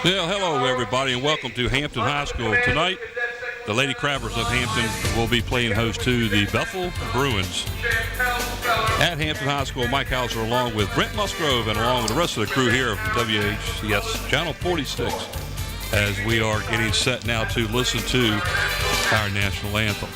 Well, hello, everybody, and welcome to Hampton High School. Tonight, the Lady Crabbers of Hampton will be playing host to the Bethel Bruins. At Hampton High School, Mike Hauser along with Brent Musgrove and along with the rest of the crew here of WHCS Channel 46 as we are getting set now to listen to our national anthem.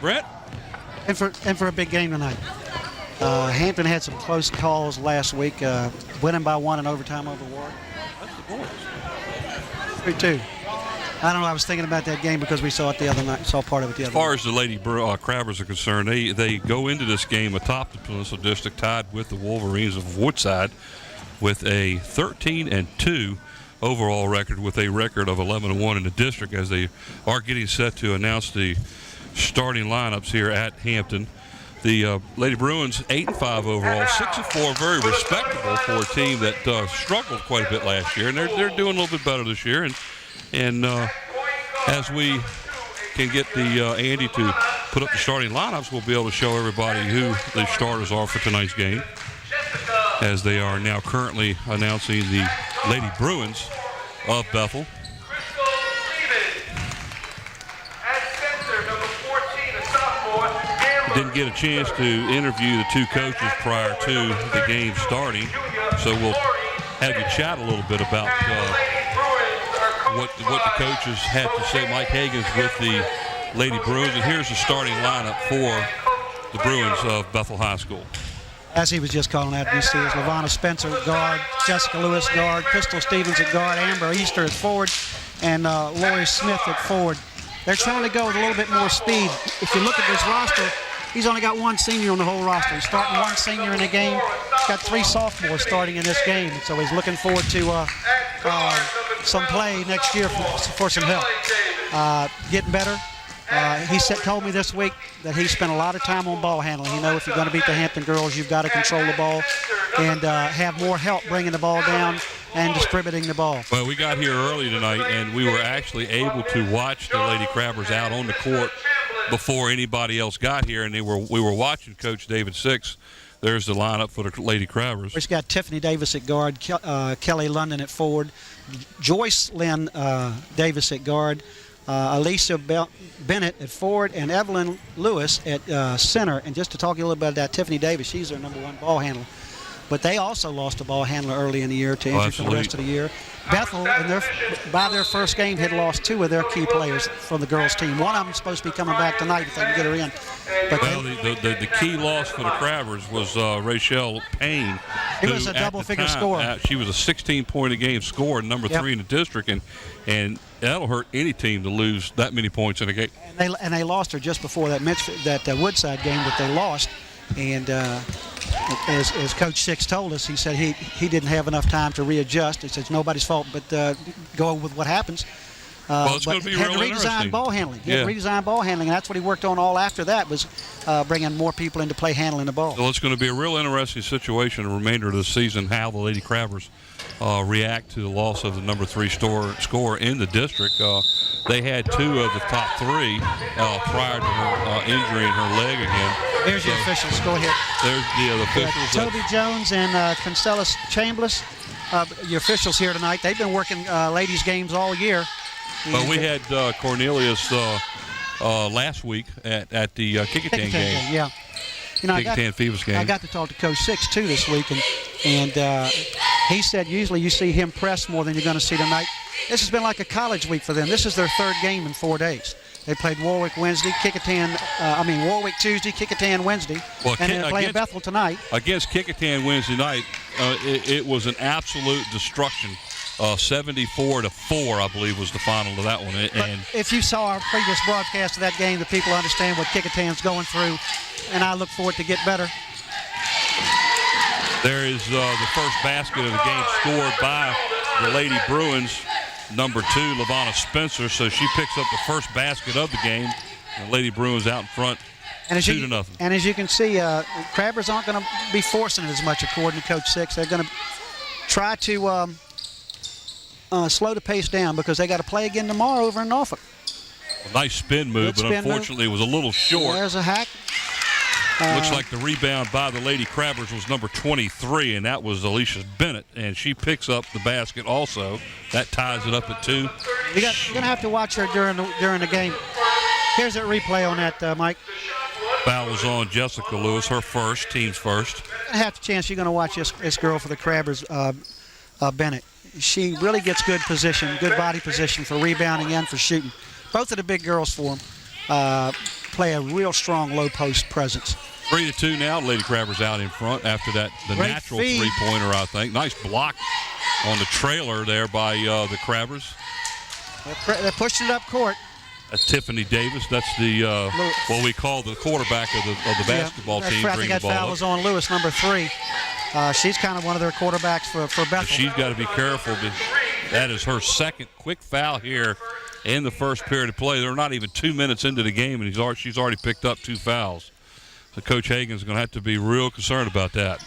Brett? And for a big game tonight. Hampton had some close calls last week, winning by 1 in overtime over Warwick. That's the boys. 3-2. I don't know. I was thinking about that game because we saw it the other night. Saw part of it the other night. As far as the Lady Crabbers are concerned, they go into this game atop the Peninsula District, tied with the Wolverines of Woodside, with a 13-2 overall record, with a record of 11-1 in the district, as they are getting set to announce the starting lineups here at Hampton. The Lady Bruins 8-5 overall, 6-4, very respectable for a team that struggled quite a bit last year, and they're doing a little bit better this year. And as we can get the Andy to put up the starting lineups, we'll be able to show everybody who the starters are for tonight's game, as they are now currently announcing the Lady Bruins of Bethel. Didn't get a chance to interview the two coaches prior to the game starting, so we'll have you chat a little bit about what the coaches had to say. Mike Hagan's with the Lady Bruins, and here's the starting lineup for the Bruins of Bethel High School. As he was just calling out, you see is LaVonna Spencer at guard, Jessica Lewis guard, Crystal Stevens at guard, Amber Easter at forward, and Lori Smith at forward. They're trying to go with a little bit more speed. If you look at this roster, he's only got one senior on the whole roster. He's starting one senior in the game. He's got 3 sophomores starting in this game. So he's looking forward to some play next year for some help. Getting better. He told me this week that he spent a lot of time on ball handling. You know, if you're going to beat the Hampton girls, you've got to control the ball and have more help bringing the ball down and distributing the ball. Well, we got here early tonight, and we were actually able to watch the Lady Crabbers out on the court before anybody else got here, and we were watching Coach David Six. There's the lineup for the Lady Crabbers. We've got Tiffany Davis at guard, Kelly London at forward, Joyce Lynn Davis at guard, Alicia Bennett at forward, and Evelyn Lewis at center. And just to talk a little bit about that, Tiffany Davis, she's their #1 ball handler. But they also lost a ball handler early in the year to injury for the rest of the year. Bethel, by their first game, had lost 2 of their key players from the girls' team. One of them is supposed to be coming back tonight if they can get her in. But the key loss for the Crabbers was Rachel Payne. It was a double-figure score. She was a 16-point-a-game scorer, number 3 in the district, and that'll hurt any team to lose that many points in a game. And they lost her just before that Woodside game that they lost. And as Coach Six told us, he said he didn't have enough time to readjust. He said it's nobody's fault, but go with what happens. Well, it's going to be real interesting. Redesigned ball handling. He Yeah. had redesigned ball handling, and that's what he worked on all after that was bringing more people into play handling the ball. Well, it's going to be a real interesting situation the remainder of the season, how the Lady Crabbers react to the loss of the number 3 scorer in the district. They had 2 of the top 3 prior to her injury in her leg again. Here's your officials. Go ahead. There's the officials. Toby Jones and Constellas Chambliss, your officials here tonight. They've been working ladies' games all year. Well, we had Cornelius last week at the Kickintan game. Yeah. You know, Kickintan Phoebus game. I got to talk to Coach Six too this week, and he said usually you see him press more than you're going to see tonight. This has been like a college week for them. This is their 3rd game in 4 days. They played Warwick Wednesday, Warwick Tuesday, Kickintan Wednesday, and they're playing Bethel tonight. Against Kickintan Wednesday night, it was an absolute destruction. 74-4, I believe, was the final of that one. And if you saw our previous broadcast of that game, the people understand what Kickintan's going through, and I look for it to get better. There is the first basket of the game scored by the Lady Bruins, number 2, LaVonna Spencer. So she picks up the first basket of the game. The Lady Bruins out in front, 2-0. And as you can see, Crabbers aren't going to be forcing it as much, according to Coach Six. They're going to try to slow the pace down because they got to play again tomorrow over in Norfolk. A nice spin move, but unfortunately it was a little short. There's a hack. Looks like the rebound by the Lady Crabbers was number 23, and that was Alicia Bennett, and she picks up the basket also. That ties it up at 2. You're going to have to watch her during the game. Here's a replay on that, Mike. Foul was on Jessica Lewis, her first, team's first. Half the chance you're going to watch this girl for the Crabbers, Bennett. She really gets good position, good body position for rebounding and for shooting. Both of the big girls for them play a real strong low post presence. 3-2 now. Lady Crabbers out in front after that. The Great natural feed. three-pointer, I think. Nice block on the trailer there by the Crabbers. They're pushing it up court. That's Tiffany Davis. That's the what we call the quarterback of the basketball team. I think that foul was on Lewis, number 3. She's kind of one of their quarterbacks for Bethel. She's got to be careful. That is her second quick foul here in the first period of play. They're not even 2 minutes into the game, and she's already picked up 2 fouls. So Coach Hagan's going to have to be real concerned about that.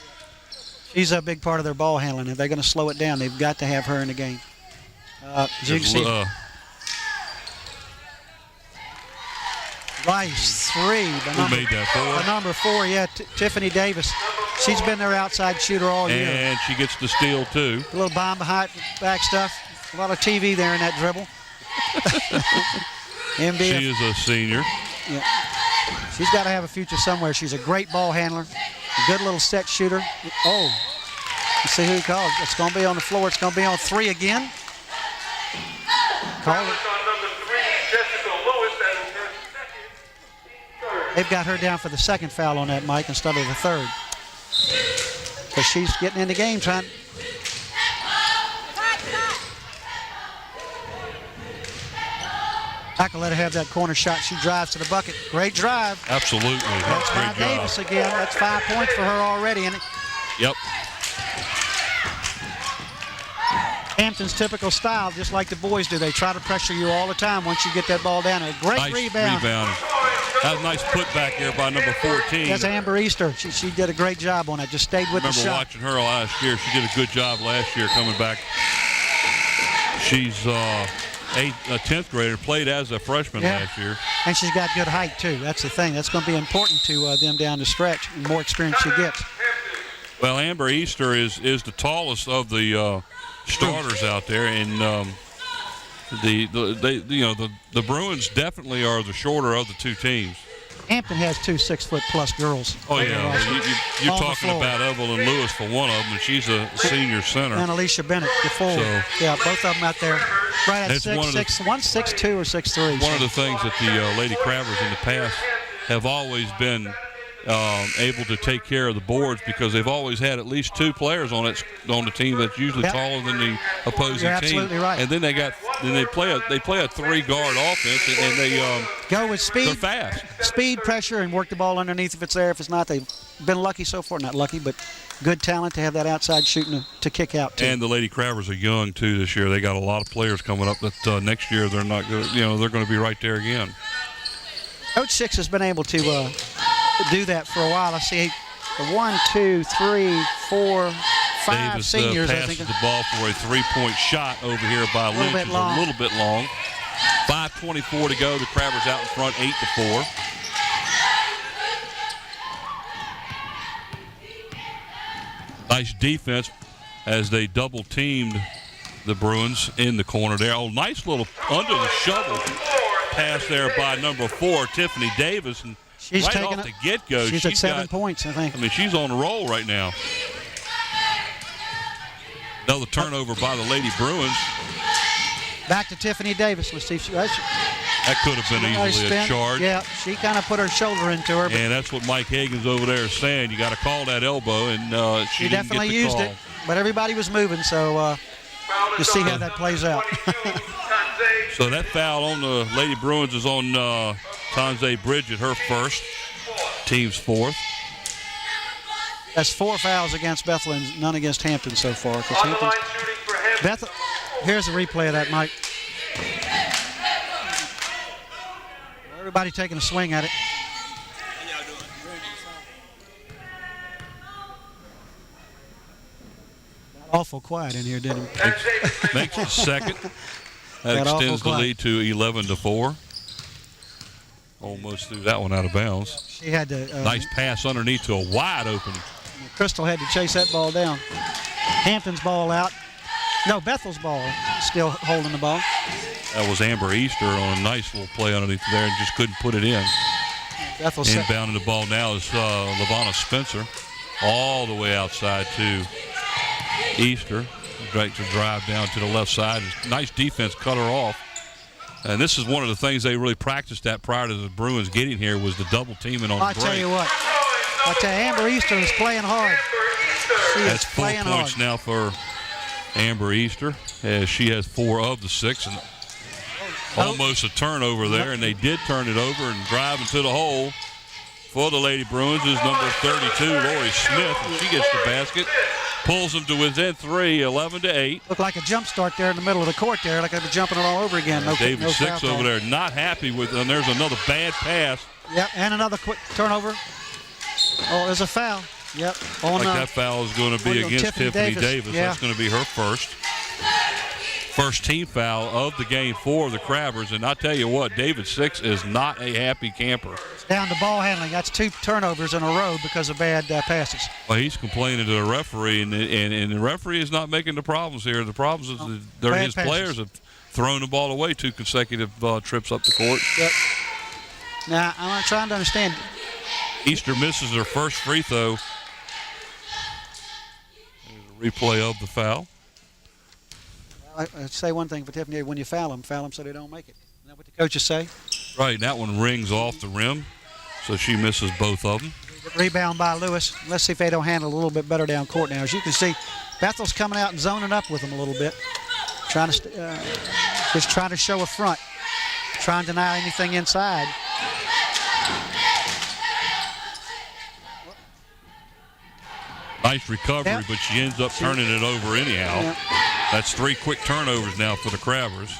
She's a big part of their ball handling. If they're going to slow it down, they've got to have her in the game. As you can see, Rice, 3. Who made that? 4? Number 4, yeah, Tiffany Davis. She's been their outside shooter all year. And she gets the steal, too. A little bomb behind back stuff. A lot of TV there in that dribble. MDF. She is a senior. Yeah. She's got to have a future somewhere. She's a great ball handler, a good little set shooter. Oh, you see who he called. It's going to be on the floor. It's going to be on 3 again. Call it. They've got her down for the 2nd foul on that, Mike, instead of the 3rd. Because she's getting in the game trying. I can let her have that corner shot. She drives to the bucket. Great drive. Absolutely. That's great by job. Davis again. That's 5 points for her already. And Yep. Hampton's typical style, just like the boys do. They try to pressure you all the time once you get that ball down. A great Nice rebound. That was a nice putback there by number 14. That's Amber Easter. She did a great job on it. Just stayed with the shot. Remember watching her last year. She did a good job last year coming back. She's a 10th grader, played as a freshman last year. And she's got good height, too. That's the thing. That's going to be important to them down the stretch. The more experience she gets. Well, Amber Easter is the tallest of the starters out there, and the Bruins definitely are the shorter of the 2 teams. Hampton has 2 6-foot-plus girls. Oh, yeah. You're talking about Evelyn Lewis for one of them, and she's a senior center. And Alicia Bennett, the forward. So, yeah, both of them out there. Right at 6'2" or 6'3". One of the things that the Lady Crabbers in the past have always been able to take care of the boards because they've always had at least 2 players on the team that's usually taller than the opposing You're team. absolutely right. And then they play a 3-guard offense, and they go with speed. They're fast. Speed, pressure, and work the ball underneath if it's there. If it's not, they been lucky so far. Not lucky, but good talent to have that outside shooting to kick out too. And the Lady Crabbers are young too this year. They got a lot of players coming up that next year they're not good. They're going to be right there again. Coach Six has been able to do that for a while. I see 1, 2, 3, 4, 5 Davis seniors. I passes think the ball for a three-point shot over here by Lynch. It's a little bit long. 5:24 to go. The Crabbers out in front, 8-4. Nice defense as they double-teamed the Bruins in the corner there. Oh, nice little under the shovel pass there by number 4, Tiffany Davis. And she's right taking off the get-go, she's at 7 points, I think. I mean, she's on a roll right now. Another turnover by the Lady Bruins. Back to Tiffany Davis. Let's see if that could have been easily a charge. Yeah, she kind of put her shoulder into her. And that's what Mike Hagan's over there is saying. You got to call that elbow, and she didn't definitely get the used call. it. But everybody was moving, so you'll see how that plays out. So that foul on the Lady Bruins is on Tanze Bridget, her first. Team's fourth. That's 4 fouls against Bethel and none against Hampton so far. Bethel, here's a replay of that, Mike. Everybody taking a swing at it. Awful quiet in here, didn't it? Makes the second. That extends the lead to 11-4. Almost threw that one out of bounds. She had to. Nice pass underneath to a wide open. Crystal had to chase that ball down. Hampton's ball out. No, Bethel's ball still holding the ball. That was Amber Easter on a nice little play underneath there and just couldn't put it in. Bethel inbounding the ball now is LaVonna Spencer all the way outside to Easter. Right to drive down to the left side. Nice defense, cut her off. And this is one of the things they really practiced at prior to the Bruins getting here was the double teaming on the break. I tell you what, Amber Easter is playing hard. That's 4 points now for Amber Easter, as she has 4 of the 6, and almost a turnover there, and they did turn it over and drive into the hole for the Lady Bruins is number 32, Lori Smith, and she gets the basket, pulls them to within 3, 11-8. Looked like a jump start there in the middle of the court there, like they'd be jumping it all over again. David Six over there not happy with, and there's another bad pass. Yep, and another quick turnover. Oh, there's a foul. Yep. That foul is going to be against Tiffany Davis. Yeah. That's going to be her first. First team foul of the game for the Crabbers. And I tell you what, David Six is not a happy camper. It's down to ball handling. That's 2 turnovers in a row because of bad passes. Well, he's complaining to the referee, and the referee is not making the problems here. The problems is that his players have thrown the ball away 2 consecutive trips up the court. Yep. Now, I'm trying to understand. Easter misses her first free throw. There's a replay of the foul. I say one thing for Tiffany: when you foul them so they don't make it. Isn't that what the coaches say? Right, and that one rings off the rim, so she misses both of them. Rebound by Lewis. Let's see if they don't handle it a little bit better down court now. As you can see, Bethel's coming out and zoning up with them a little bit, trying to show a front, trying to deny anything inside. Nice recovery, but she ends up turning it over anyhow. Yep. That's 3 quick turnovers now for the Crabbers.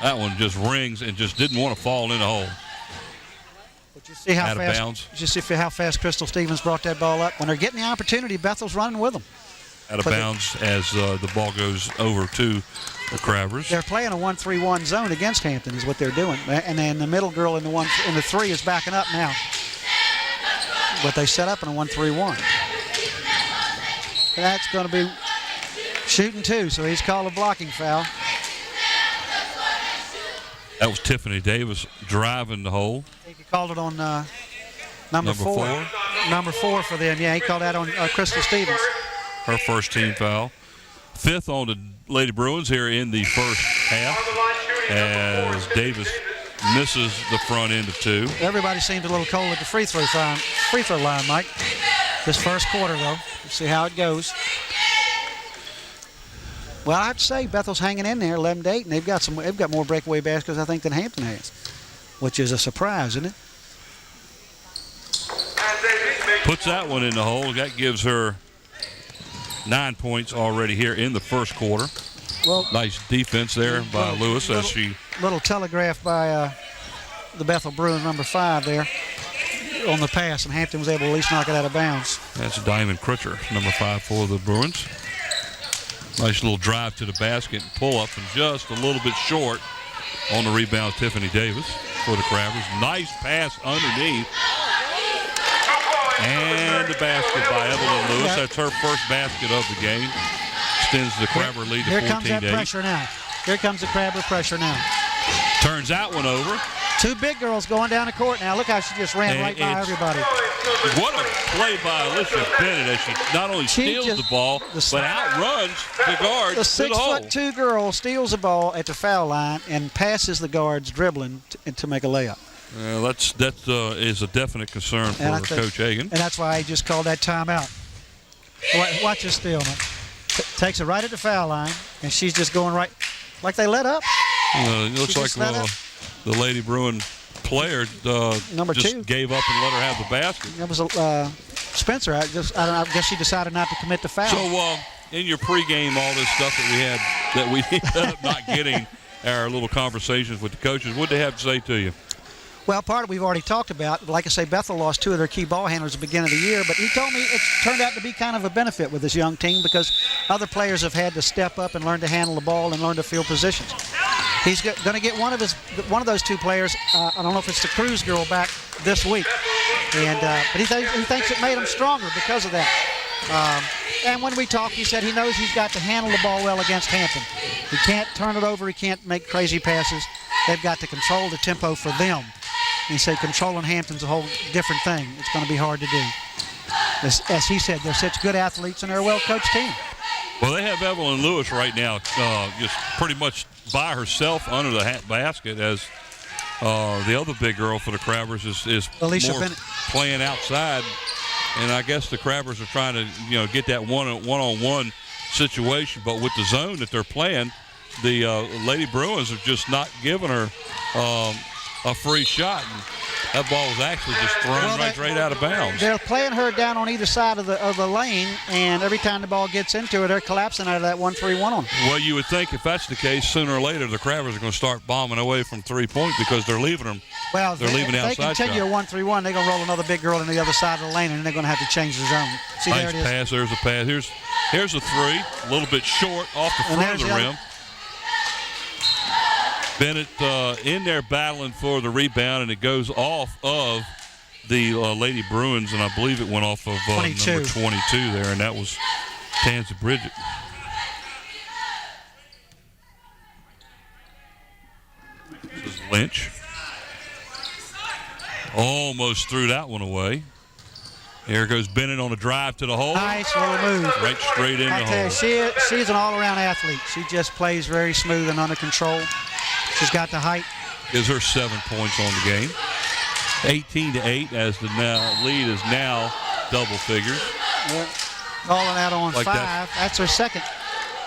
That one just rings and just didn't want to fall in the hole. But you see how out of bounds. You see how fast Crystal Stevens brought that ball up. When they're getting the opportunity, Bethel's running with them. Out of bounds as the ball goes over to the Crabbers. They're playing a 1-3-1 zone against Hampton is what they're doing. And then the middle girl in the 3 is backing up now. But they set up in a 1-3-1. That's going to be shooting 2, so he's called a blocking foul. That was Tiffany Davis driving the hole. I think he called it on number 4. Number 4 for them. Yeah, he called that on Crystal Stevens. Her first team foul. 5th on the Lady Bruins here in the first half as Davis misses the front end of 2. Everybody seemed a little cold at the free throw line, Mike. This first quarter, though. We'll see how it goes. Well, I have to say, Bethel's hanging in there, 11-8, and they've got more breakaway baskets, I think, than Hampton has, which is a surprise, isn't it? puts that one in the hole. That gives her 9 points already here in the first quarter. Well, nice defense there by Lewis as she. Little telegraph by the Bethel Bruins, number 5 there on the pass, and Hampton was able to at least knock it out of bounds. That's Diamond Critcher, number 5 for the Bruins. Nice little drive to the basket and pull up, and just a little bit short on the rebound. Tiffany Davis for the Crabbers. Nice pass underneath. And the basket by Evelyn Lewis. That's her first basket of the game. Extends the Crabber lead to 14-8. Here comes that pressure now. Here comes the Crabber pressure now. Turns that one over. 2 big girls going down the court now. Look how she just ran right by everybody. What a play by Alicia Bennett as she not only steals the ball, but outruns the guards. The 6'2" girl steals the ball at the foul line and passes the guards dribbling to make a layup. That is a definite concern for Coach Hagan. And that's why he just called that timeout. Watch this steal. Takes it right at the foul line, and she's just going right, like they let up. It looks like the Lady Bruin player number just 2 gave up and let her have the basket. That was Spencer. I guess she decided not to commit the foul. So in your pregame, all this stuff that we ended up not getting our little conversations with the coaches, what did they have to say to you? Well, part of it we've already talked about. Like I say, Bethel lost 2 of their key ball handlers at the beginning of the year, but he told me it turned out to be kind of a benefit with this young team because other players have had to step up and learn to handle the ball and learn to field positions. He's going to get one of those 2 players. I don't know if it's the Cruz girl back this week, but he thinks it made him stronger because of that. And when we talked, he said he knows he's got to handle the ball well against Hampton. He can't turn it over. He can't make crazy passes. They've got to control the tempo for them. He said controlling Hampton's a whole different thing. It's going to be hard to do. As he said, they're such good athletes and they're a well-coached team. Well, they have Evelyn Lewis right now just pretty much by herself under the basket as the other big girl for the Crabbers is Alicia more Bennett playing outside. And I guess the Crabbers are trying to get that one-on-one situation. But with the zone that they're playing, the Lady Bruins have just not given her a free shot. And that ball was actually just thrown right out of bounds. They're playing her down on either side of the lane, and every time the ball gets into her, they're collapsing out of that 1-3-1 on. Well, you would think if that's the case, sooner or later the Crabbers are going to start bombing away from 3-point because they're leaving them. Well, they're leaving the outside shot. If they continue a 1-3-1, they're going to roll another big girl in the other side of the lane, and they're going to have to change the zone. See, nice there it is. Pass. There's a pass. Here's a 3, a little bit short off the front of the rim. Bennett in there battling for the rebound, and it goes off of the Lady Bruins, and I believe it went off of number 22 there, and that was Tansy Bridget. This is Lynch. Almost threw that one away. Here goes Bennett on a drive to the hole. Nice little move. Right straight in the hole. She's an all-around athlete. She just plays very smooth and under control. She's got the height. Gives her 7 points on the game. 18-8 as the lead is now double figures. Yeah. Calling out on 5. That's her second.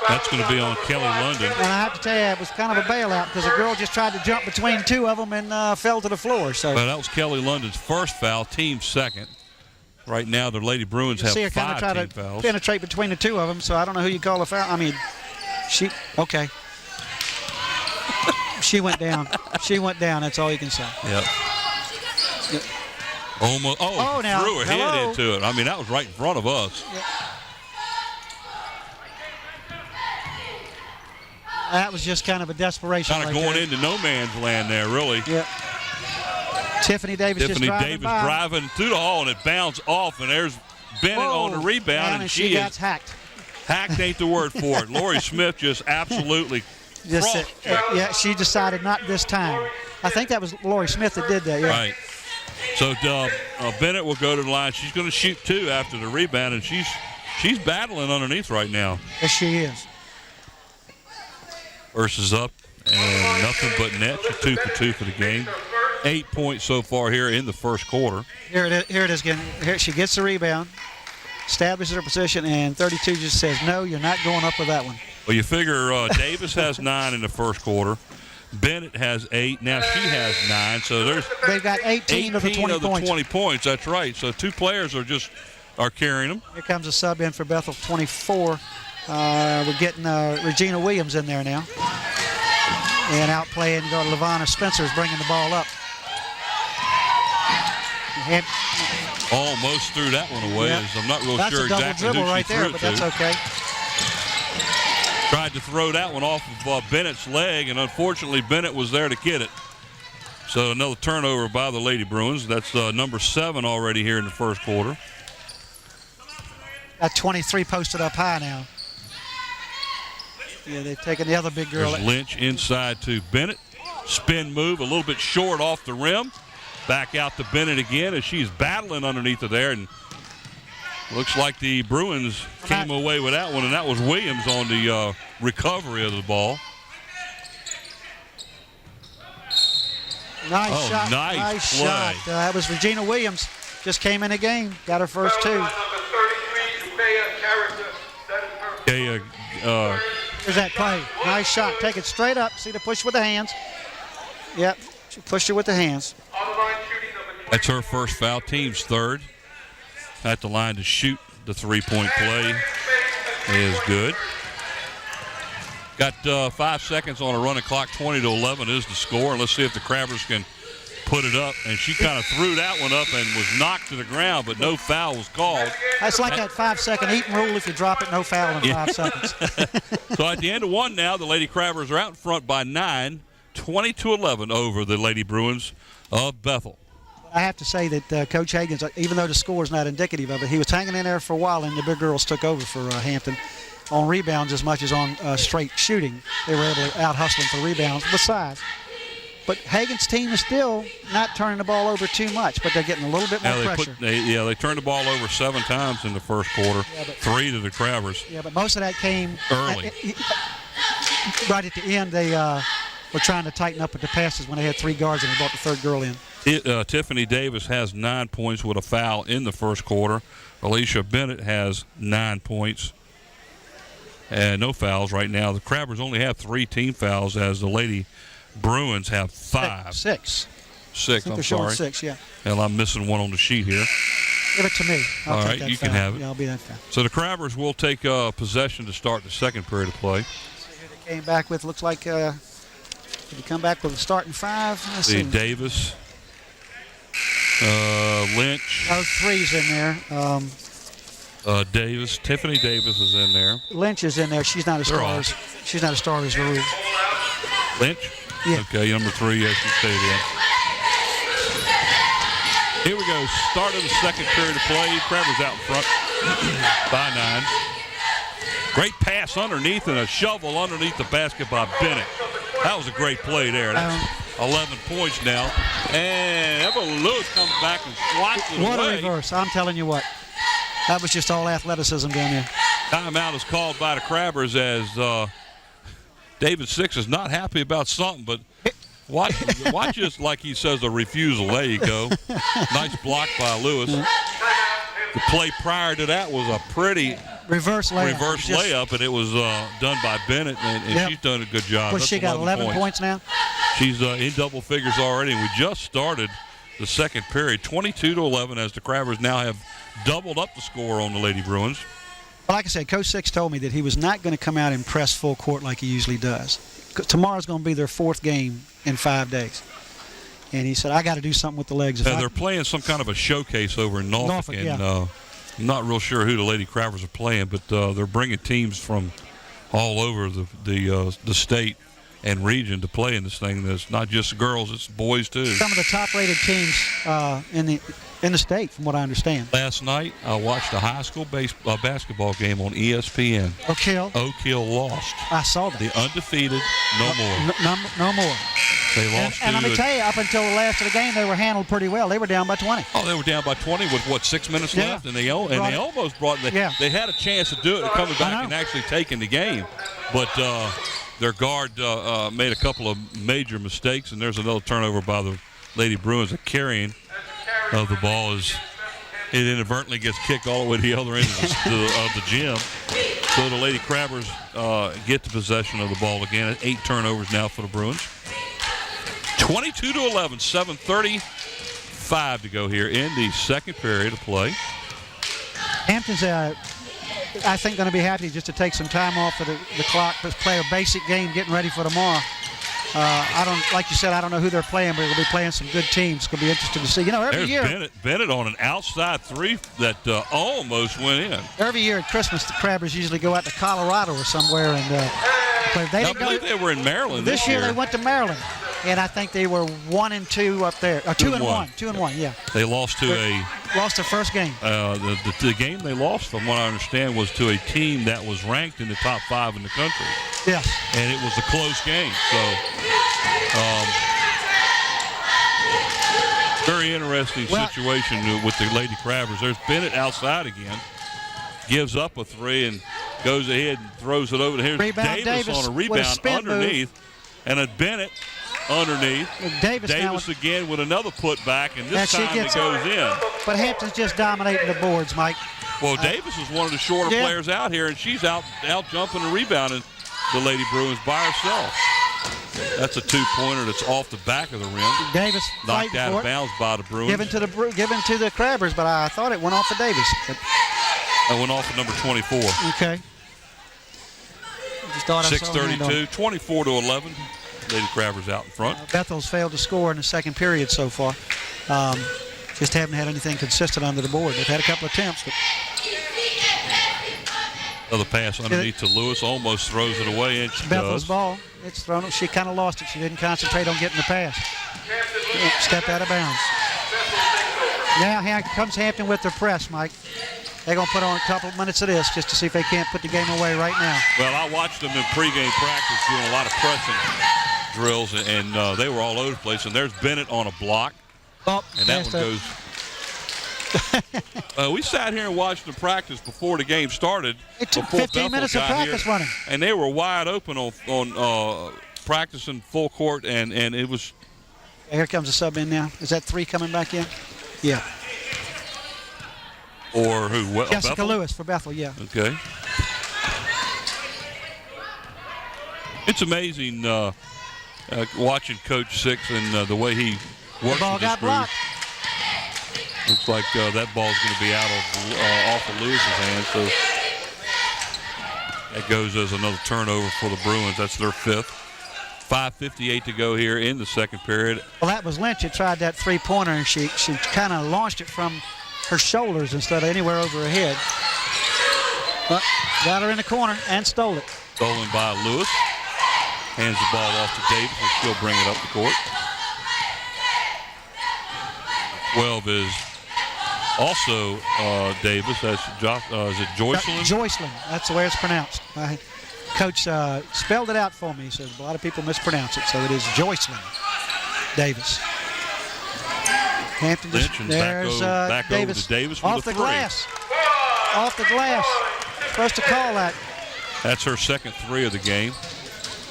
That's going to be on Kelly London. And I have to tell you, it was kind of a bailout because the girl just tried to jump between 2 of them and fell to the floor. So. Well, that was Kelly London's first foul, team second. Right now, the Lady Bruins have 5 team fouls. See her kind of try to penetrate between the 2 of them, so I don't know who you call a foul. I mean, okay. She went down. She went down. That's all you can say. Yep. Almost. Now, threw her head into it. I mean, that was right in front of us. Yep. That was just kind of a desperation. Kind of going into no man's land there, really. Yep. Tiffany Davis driving through the hole, and it bounced off, and there's Bennett on the rebound, and she gets hacked. Hacked ain't the word for it. Lori Smith just absolutely she decided not this time. I think that was Lori Smith that did that, yeah. Right. So Bennett will go to the line. She's going to shoot 2 after the rebound, and she's battling underneath right now. Yes, she is. Versus up, and nothing but net. She's 2 for 2 for the game. 8 points so far here in the first quarter. Here it is again. Here she gets the rebound, establishes her position, and 32 just says, no, you're not going up with that one. Well, you figure Davis has 9 in the first quarter. Bennett has 8. Now she has 9. So there's They've got 18 of the 20 points. That's right. So 2 players are carrying them. Here comes a sub in for Bethel, 24. We're getting Regina Williams in there now. And out playing LaVonna Spencer is bringing the ball up. Almost threw that one away. Yep. I'm not real That's sure a double exactly dribble who right she there, threw but it that's to. okay. Tried to throw that one off of Bennett's leg, and unfortunately Bennett was there to get it. So another turnover by the Lady Bruins. That's number 7 already here in the first quarter. That 23 posted up high now. Yeah, they've taken the other big girl. There's Lynch inside to Bennett. Spin move, a little bit short off the rim. Back out to Bennett again as she's battling underneath of there. And looks like the Bruins came away with that one, and that was Williams on the recovery of the ball. Nice shot. Nice play. Shot. That was Regina Williams. Just came in the game. Got her first 2. Okay, Here's that play. Nice shot. Take it straight up. See the push with the hands. Yep. She pushed it with the hands. that's her first foul. Team's 3rd. At the line to shoot. The 3-point play is good. Got 5 seconds on a running clock. 20-11 is the score. And let's see if the Crabbers can put it up. And she kind of threw that one up and was knocked to the ground, but no foul was called. That's like that 5-second Eaton rule. If you drop it, no foul in 5 seconds. So at the end of 1 now, the Lady Crabbers are out in front by 9, 20-11 over the Lady Bruins of Bethel. I have to say that Coach Hagan's, even though the score is not indicative of it, he was hanging in there for a while, and the big girls took over for Hampton on rebounds as much as on straight shooting. They were able to out-hustle them for rebounds with size. But Hagan's team is still not turning the ball over too much, but they're getting a little bit more pressure. They turned the ball over 7 times in the first quarter, 3 to the Crabbers. Yeah, but most of that came early. Right at the end, they were trying to tighten up with the passes when they had 3 guards and they brought the 3rd girl in. Tiffany Davis has 9 points with a foul in the first quarter. Alicia Bennett has 9 points and no fouls right now. The Crabbers only have 3 team fouls as the Lady Bruins have 5. 6. 6, I'm sorry. 6, yeah. And I'm missing one on the sheet here. Give it to me. I'll All take right, that you foul. can have it. Yeah, I'll be that foul. So the Crabbers will take possession to start the second period of play. So here they came back with, looks like, did he come back with a starting 5? Let's see. Davis, Lynch. No 3s in there. Davis, Tiffany Davis is in there. Lynch is in there. She's not a star. She's not a star as a rule. Lynch? Yeah. Okay, number 3, yes, you stayed in. Here we go. Start of the second period of play. Crabbers out in front by 9. Great pass underneath and a shovel underneath the basket by Bennett. That was a great play there. That's 11 points now. And Evelyn Lewis comes back and swats it away. What a reverse. I'm telling you what. That was just all athleticism down there. Timeout is called by the Crabbers as David Six is not happy about something, but watch this like he says a refusal. There you go. Nice block by Lewis. The play prior to that was a pretty reverse layup, and it was done by Bennett, and she's done a good job. Well, she got 11 points now. She's in double figures already, and we just started the second period, 22-11, as the Crabbers now have doubled up the score on the Lady Bruins. Well, like I said, Coach Six told me that he was not going to come out and press full court like he usually does. Tomorrow's going to be their 4th game in 5 days. And he said, I got to do something with the legs. They're playing some kind of a showcase over in Norfolk, and I'm not real sure who the Lady Crabbers are playing, but they're bringing teams from all over the state and region to play in this thing. It's not just girls, it's boys too. Some of the top-rated teams in the state, from what I understand. Last night, I watched a high school basketball game on ESPN. Oak Hill lost. I saw that. The undefeated, no more. No more. They lost. And let me tell you, up until the last of the game, they were handled pretty well. They were down by 20. Oh, they were down by 20 with 6 minutes left, and they almost brought. They had a chance to do it, coming back and actually taking the game, but their guard made a couple of major mistakes, and there's another turnover by the Lady Bruins. The carrying of the ball is it inadvertently gets kicked all the way to the other end of the gym. So the Lady Crabbers get the possession of the ball again. 8 turnovers now for the Bruins. 22-11, 7:35 to go here in the second period of play. Hampton's, I think, going to be happy just to take some time off of the clock, but play a basic game, getting ready for tomorrow. Like you said, I don't know who they're playing, but they'll be playing some good teams. It's going to be interesting to see. You know, every year. Bennett on an outside three that almost went in. Every year at Christmas, the Crabbers usually go out to Colorado or somewhere and play. I believe they were in Maryland this year. They went to Maryland, and I think they were 1-2 up there. 2-1. 2-1. Yeah. They lost to lost their first game. The game they lost, from what I understand, was to a team that was ranked in the top 5 in the country. Yes. And it was a close game. So, very interesting situation with the Lady Crabbers. There's Bennett outside again. Gives up a three and goes ahead and throws it over. Here's Davis on a rebound underneath. And a Bennett underneath. Davis again with another putback, and this time it goes in. But Hampton's just dominating the boards, Mike. Well, Davis is one of the shorter players out here, and she's out jumping and rebounding the Lady Bruins by herself. That's a two-pointer that's off the back of the rim. Davis knocked out of bounds by the Bruins. Given to the Crabbers, but I thought it went off of Davis. That went off at number 24. Okay. Just thought 6:32, 24-11. Lady Crabbers out in front. Bethel's failed to score in the second period so far. Just haven't had anything consistent under the board. They've had a couple of attempts, but another pass underneath to Lewis, almost throws it away, and she Bethel's does. ball. It's thrown. She kind of lost it. She didn't concentrate on getting the pass. Stepped out of bounds. Now here comes Hampton with their press, Mike. They're going to put on a couple of minutes of this just to see if they can't put the game away right now. Well, I watched them in pregame practice doing a lot of pressing drills, and they were all over the place. And there's Bennett on a block, and that one goes. We sat here and watched them practice before the game started. It took 15 minutes of practice running. And they were wide open on practicing full court, and it was. Here comes a sub in now. Is that 3 coming back in? Yeah. Or who? Jessica Bethel? Lewis for Bethel, yeah. Okay. It's amazing watching Coach Six and the way he works the ball with this got group. blocked. Looks like that ball's going to be out off of Lewis's hand, so that goes as another turnover for the Bruins. That's their 5th. 5:58 to go here in the second period. Well, that was Lynch that tried that three-pointer, and she kind of launched it from her shoulders instead of anywhere over her head. But got her in the corner and stole it. Stolen by Lewis. Hands the ball off to Davis, and she'll bring it up the court. 12 is also Davis. That's is it Joycelyn? Joycelyn. That's the way it's pronounced. Coach spelled it out for me. He says a lot of people mispronounce it, so it is Joycelyn Davis. Hampton just, there's back Davis, over to Davis off the glass. Off the glass. Supposed to call that. That's her second 3 of the game.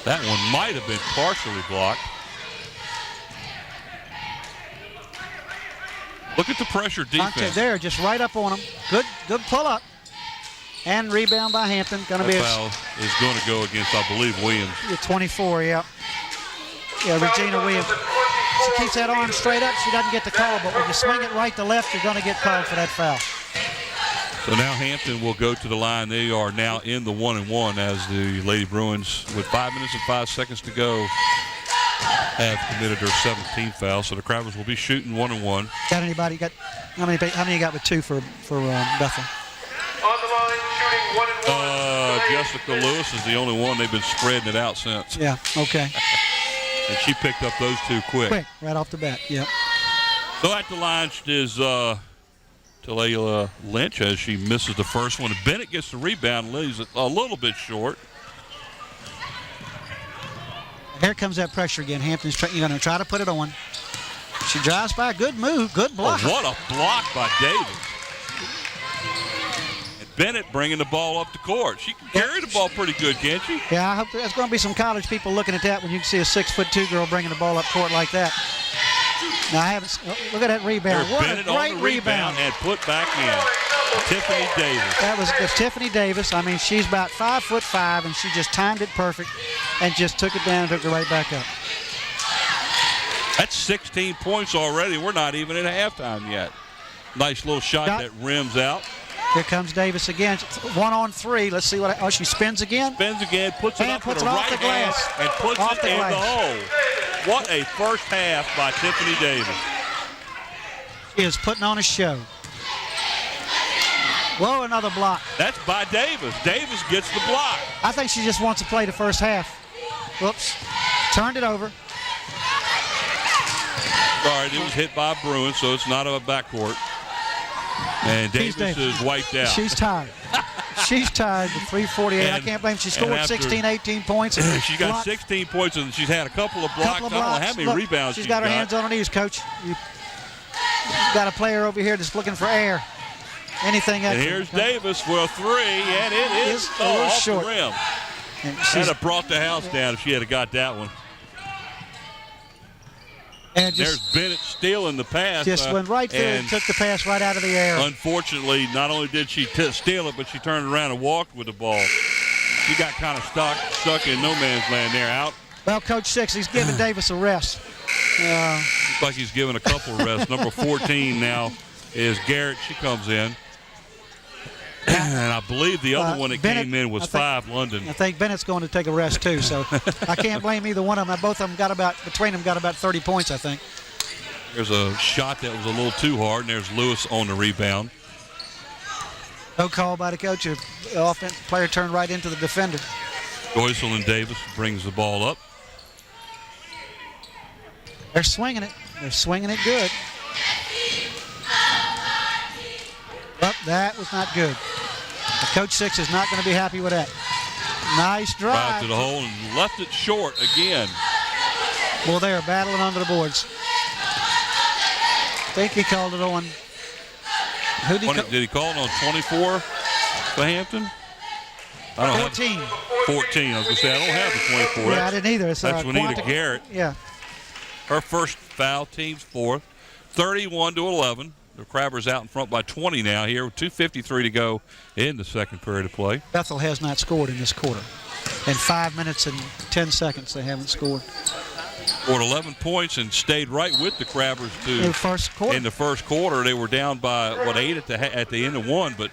That one might have been partially blocked. Look at the pressure defense. There, just right up on them. Good pull up. And rebound by Hampton. Going to be foul is going to go against, I believe, Williams. 24, yeah. Yeah, Regina Williams. She keeps that arm straight up. She doesn't get the call, but when you swing it right to left, you're going to get called for that foul. So now Hampton will go to the line. They are now in the 1-and-1 as the Lady Bruins, with 5 minutes and 5 seconds to go, have committed their 17th foul. So the Crabbers will be shooting 1-and-1. Got anybody? How many you got with 2 for Bethel? On the line, shooting 1-and-1. Jessica Lewis is the only one. They've been spreading it out since. Yeah, okay. And she picked up those 2 quick. Right off the bat, yeah. So at the line is Talia Lynch as she misses the first one. Bennett gets the rebound, leaves it a little bit short. Here comes that pressure again. Hampton's going to try to put it on. She drives by. Good move. Good block. Oh, what a block by Davis. And Bennett bringing the ball up the court. She can carry the ball pretty good, can't she? Yeah, I hope there's going to be some college people looking at that when you can see a 6'2" girl bringing the ball up court like that. Now, look at that rebound. There's What Bennett a great on the rebound and put back in. Tiffany Davis. That was Tiffany Davis. I mean, she's about 5'5", and she just timed it perfect and just took it down and took it right back up. 16 points already. We're not even at halftime yet. Nice little shot that rims out. Here comes Davis again. 1 on 3. Let's see what. Oh, she spins again. Spins again, puts it up with puts the it right off the hand, glass. and puts Off it the in the glass. hole. What a first half by Tiffany Davis. She is putting on a show. Whoa, another block. That's by Davis. Davis gets the block. I think she just wants to play the first half. Whoops. Turned it over. Sorry, it was hit by Bruins, so it's not a backcourt. And Davis is wiped out. She's tired. She's tired with 3:48. I can't blame she scored 16, 18 points. She got 16 points, and she's had a couple of blocks. I don't know how many rebounds she's got her hands on her knees, Coach. You've got a player over here that's looking for air. Anything extra. And here's Davis for a 3, and it is off short. the rim. And Had have brought the house down if she had got that one. And There's Bennett stealing the pass. Just went right through and took the pass right out of the air. Unfortunately, not only did she steal it, but she turned around and walked with the ball. She got kind of stuck in no man's land there. Out. Well, Coach Six, he's giving Davis a rest. Looks like he's giving a couple of rests. Number 14 now is Garrett. She comes in. And I believe the other one that came in was 5 London. I think Bennett's going to take a rest too, so I can't blame either one of them. Both of them between them got about 30 points, I think. There's a shot that was a little too hard, and there's Lewis on the rebound. No call by the coach. The offense player turned right into the defender. Joycelyn Davis brings the ball up. They're swinging it. They're swinging it good. But that was not good. Coach Six is not going to be happy with that. Nice drive. Drive to the hole and left it short again. Well, they're battling under the boards. I think he called it on. Who did he call it on 24 for Hampton? I don't 14. Have 14. I was going to say, I don't have the 24. Yeah, I didn't either. It's that's Juanita Garrett. Yeah. Her first foul, team's fourth. 31-11. The Crabbers out in front by 20 now here with 2:53 to go in the second period of play. Bethel has not scored in this quarter. In 5 minutes and 10 seconds, they haven't scored. Scored 11 points and stayed right with the Crabbers in the first quarter. In the first quarter, they were down by 8 at the end of one, but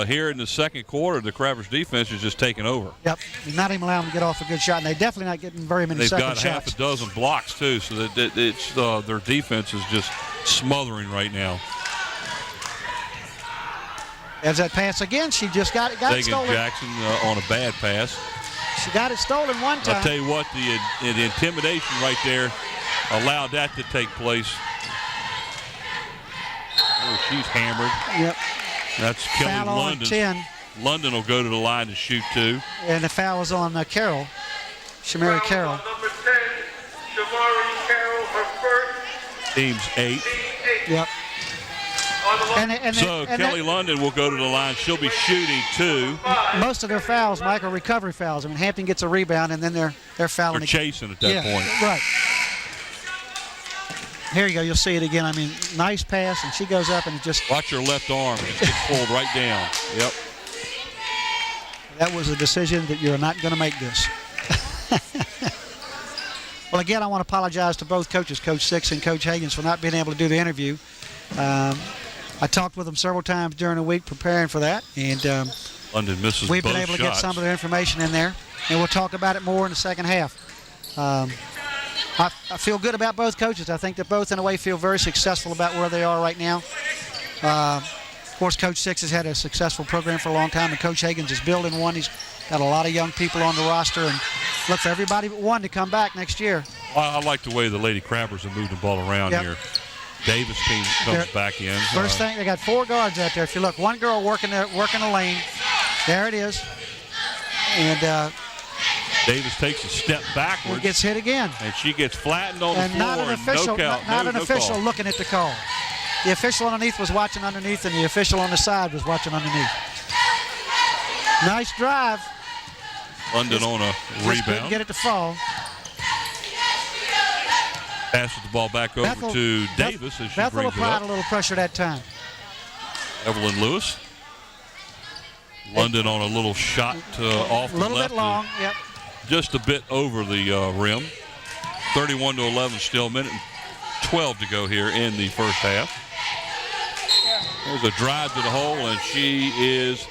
here in the second quarter, the Crabbers defense is just taking over. Yep, not even allowing them to get off a good shot, and they're definitely not getting very many second shots. They've got half a dozen blocks too, so that it's their defense is just smothering right now. As that pass again, she just got it stolen. Jackson on a bad pass. She got it stolen one time. I'll tell you what, the intimidation right there allowed that to take place. Oh, she's hammered. Yep. That's Kelly foul London. On 10. London will go to the line to shoot 2. And the foul was on Carroll. Shamari Carroll. Number 10, Shamari Carroll, her first. Team's 8. Yep. So Kelly London will go to the line. She'll be shooting 2. Most of their fouls, Mike, are recovery fouls. I mean, Hampton gets a rebound, and then they're fouling. They're chasing at that point. Right. Here you go. You'll see it again. I mean, nice pass, and she goes up and it just. Watch her left arm. It gets pulled right down. Yep. That was a decision that you're not going to make this. Well, again, I want to apologize to both coaches, Coach Six and Coach Higgins, for not being able to do the interview. I talked with them several times during the week preparing for that, and London misses we've both been able to get shots. some of their information in there, and we'll talk about it more in the second half. I feel good about both coaches. I think they both, in a way, feel very successful about where they are right now. Of course, Coach Six has had a successful program for a long time, and Coach Higgins is building one. He's got a lot of young people on the roster, and look for everybody but one to come back next year. I like the way the Lady Crabbers have moved the ball around here. Davis team comes back in. First thing, they got 4 guards out there. If you look, one girl working the lane. There it is. And Davis takes a step backwards. It gets hit again. And she gets flattened on the floor. Not an official, no count, not no, an no official call. looking at the call. The official underneath was watching underneath, and the official on the side was watching underneath. Nice drive. London on a Couldn't rebound. get it to fall. Passes the ball back over to Davis as she Bethel brings it applied up. a little pressure that time. Evelyn Lewis. London on a little shot off the left. A little bit long, yep. Just a bit over the rim. 31-11 still, a minute and 12 to go here in the first half. There's a drive to the hole, and she is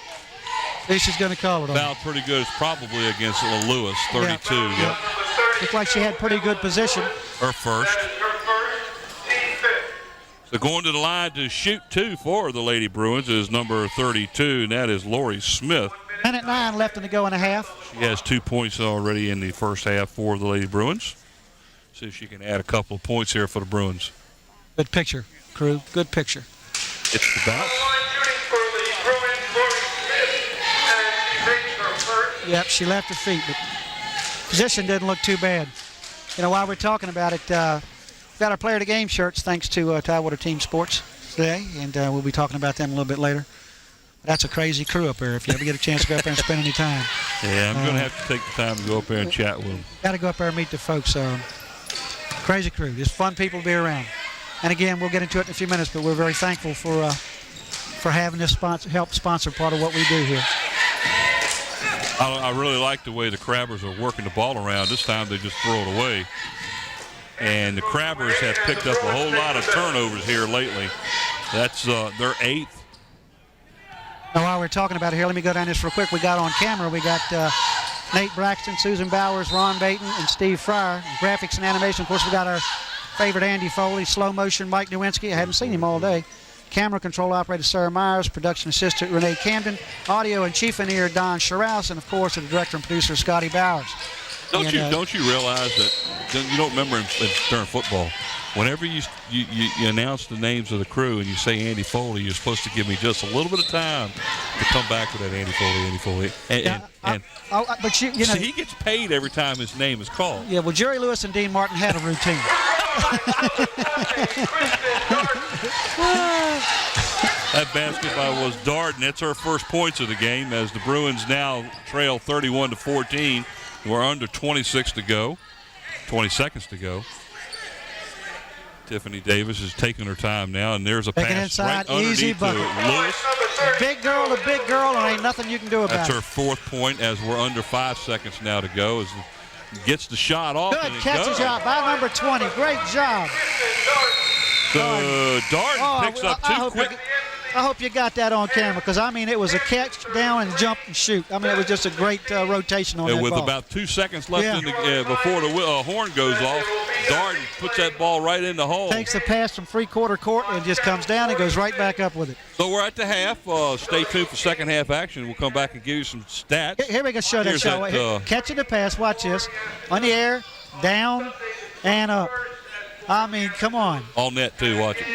She's going to call it on. fouled pretty good. It's probably against Lewis, 32. Yep. Looked like she had pretty good position. Her first. So going to the line to shoot two for the Lady Bruins is number 32, and that is Lori Smith. 1:09 left in the go and a half. She has 2 points already in the first half for the Lady Bruins. See if she can add a couple of points here for the Bruins. Good picture, crew. Good picture. It's the bounce. Yep, she left her feet, but position didn't look too bad. You know, while we're talking about it, we've got our Player of the Game shirts thanks to Tidewater Team Sports today, and we'll be talking about them a little bit later. That's a crazy crew up there if you ever get a chance to go up there and spend any time. Yeah, I'm going to have to take the time to go up there and chat with them. Got to go up there and meet the folks. Crazy crew. Just fun people to be around. And again, we'll get into it in a few minutes, but we're very thankful for having this help sponsor part of what we do here. I really like the way the Crabbers are working the ball around. This time they just throw it away. And the Crabbers have picked up a whole lot of turnovers here lately. That's their 8th. Now, while we're talking about it here, let me go down this real quick. We got on camera, we got Nate Braxton, Susan Bowers, Ron Baton, and Steve Fryer. Graphics and animation, of course, we got our favorite Andy Foley, slow motion Mike Nowinski. I haven't seen him all day. Camera control operator Sarah Myers, production assistant Renee Camden, audio and chief engineer Don Scharouse, and of course the director and producer Scotty Bowers. Don't you realize that you don't remember during football? Whenever you announce the names of the crew and you say Andy Foley, you're supposed to give me just a little bit of time to come back with that Andy Foley. But you know, see, he gets paid every time his name is called. Yeah, well, Jerry Lewis and Dean Martin had a routine. That basketball was Darden. That's her first points of the game as the Bruins now trail 31-14. We're under 26 to go, 20 seconds to go. Tiffany Davis is taking her time now, and there's a pass inside, right easy underneath to Lewis. Big girl to big girl, and ain't nothing you can do about That's it. her 4th point as we're under 5 seconds now to go. As gets the shot off. Good catch job by number 20. Great job. Darden picks up 2 quick. I hope you got that on camera because, I mean, it was a catch down and jump and shoot. I mean, it was just a great rotation on that with ball. about 2 seconds left before the horn goes off, Darden puts that ball right in the hole. Takes the pass from three-quarter court and just comes down and goes right back up with it. So we're at the half. Stay tuned for second half action. We'll come back and give you some stats. Here we go. Show that shot. Catching the pass. Watch this. On the air, down, and up. I mean, come on. All net, too. Watch it.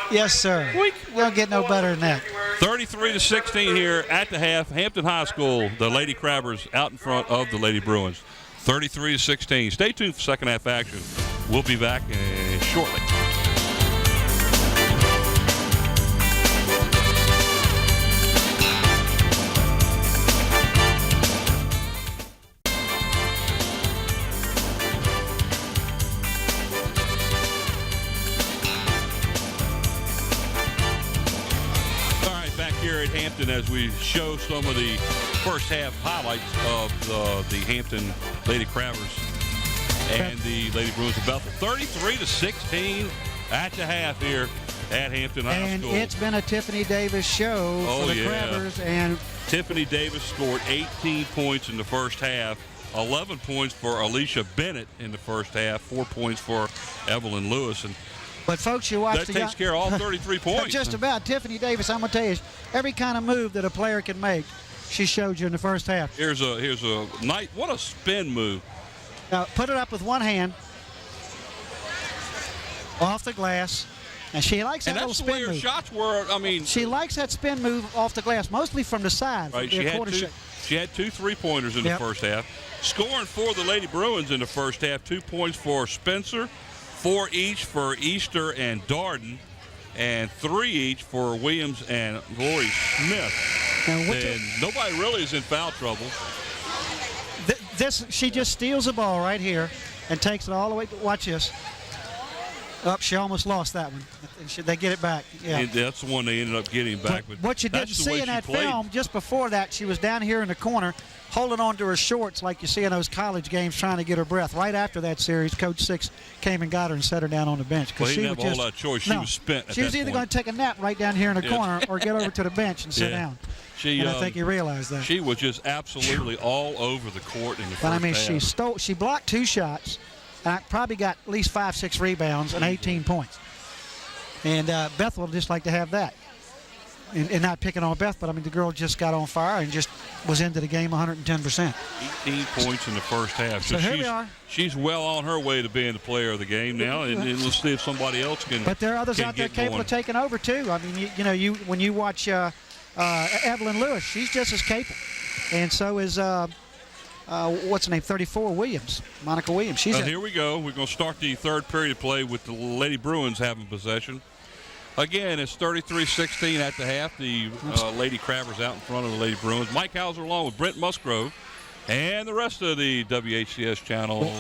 Yes, sir. We don't get no better than that. 33-16 here at the half. Hampton High School, the Lady Crabbers out in front of the Lady Bruins. 33-16. Stay tuned for second half action. We'll be back shortly. Hampton as we show some of the first half highlights of the Hampton Lady Crabbers and the Lady Bruins of Bethel. 33-16 at the half here at Hampton High School. And it's been a Tiffany Davis show for the Crabbers. And Tiffany Davis scored 18 points in the first half. 11 points for Alicia Bennett in the first half. 4 points for Evelyn Lewis. But folks, you watch that takes care of all 33 points. Just about. Tiffany Davis, I'm going to tell you, every kind of move that a player can make, she showed you in the first half. Here's a night. What a spin move. Now, put it up with one hand off the glass. And she likes that little spin move. And that's the way her shots were. I mean, she likes that spin move off the glass, mostly from the side. Right. She had 2 3-pointers in the first half. Scoring for the Lady Bruins in the first half. 2 points for Spencer. 4 each for Easter and Darden, and 3 each for Williams and Lori Smith. And nobody really is in foul trouble. She just steals the ball right here and takes it all the way. Watch this. Oh, she almost lost that one. Should they get it back? Yeah. And that's the one they ended up getting back. But what you didn't see in that film, just before that, she was down here in the corner holding on to her shorts like you see in those college games trying to get her breath. Right after that series, Coach Six came and got her and set her down on the bench. Well, he didn't have a whole lot of choice. She was spent at She was either going to take a nap right down here in the corner or get over to the bench and sit down. And I think he realized that. She was just absolutely all over the court in the first half. But, I mean, she blocked 2 shots. And probably got at least 5-6 rebounds and 18 points. And Bethel would just like to have that. And not picking on Beth, but I mean the girl just got on fire and just was into the game 110%. 18 points in the first half. So here we are. She's well on her way to being the player of the game now, and let's see if somebody else can. But there are others out there capable of taking over too. I mean, when you watch Evelyn Lewis, she's just as capable, and so is. What's her name? 34 Williams, Monica Williams. Here we go. We're going to start the third period of play with the Lady Bruins having possession. Again, it's 33-16 at the half. The Lady Crabbers out in front of the Lady Bruins. Mike Hauser along with Brent Musgrove and the rest of the WHCS Channel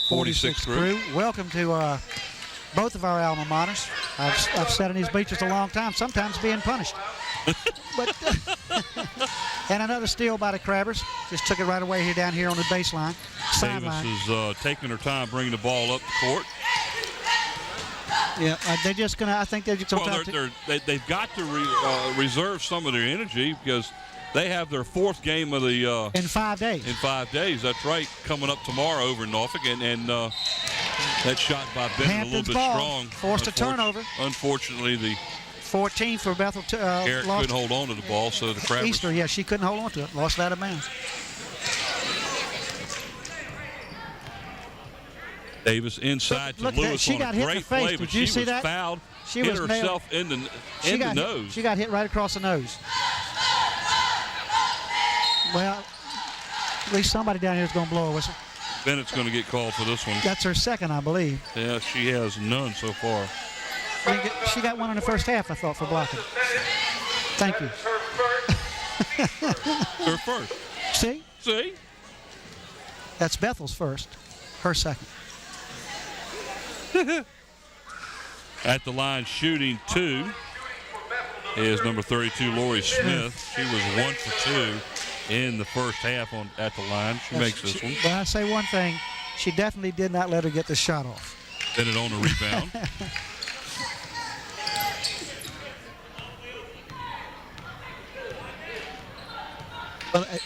46 crew. Welcome to both of our alma maters. I've sat in these bleachers a long time, sometimes being punished. And another steal by the Crabbers. Just took it right away down here on the baseline. Davis is taking her time bringing the ball up the court. Yeah, they're just going to, I think they're just going to. They've got to reserve some of their energy because they have their 4th game of the. In 5 days. In 5 days, that's right. Coming up tomorrow over in Norfolk. And that shot by Bennett a little bit strong. Forced a turnover. Unfortunately, the 14 for Bethel. Eric couldn't hold on to the ball, so the Crabbers. Easter, she couldn't hold on to it. Lost it out of bounds. Davis inside to Lewis she got hit in the face. Play, Did you see that? Fouled. She hit was herself in the nose. She got hit right across the nose. Well, at least somebody down here is going to blow a whistle. Bennett's going to get called for this one. That's her second, I believe. Yeah, she has none so far. She got one in the first half, I thought, for blocking. Thank you. Her first. See? That's Bethel's first. Her second. At the line shooting 2 is number 32, Lori Smith. She was 1 for 2 in the first half at the line. She makes this one. But I say one thing. She definitely did not let her get the shot off. Bennett on the rebound.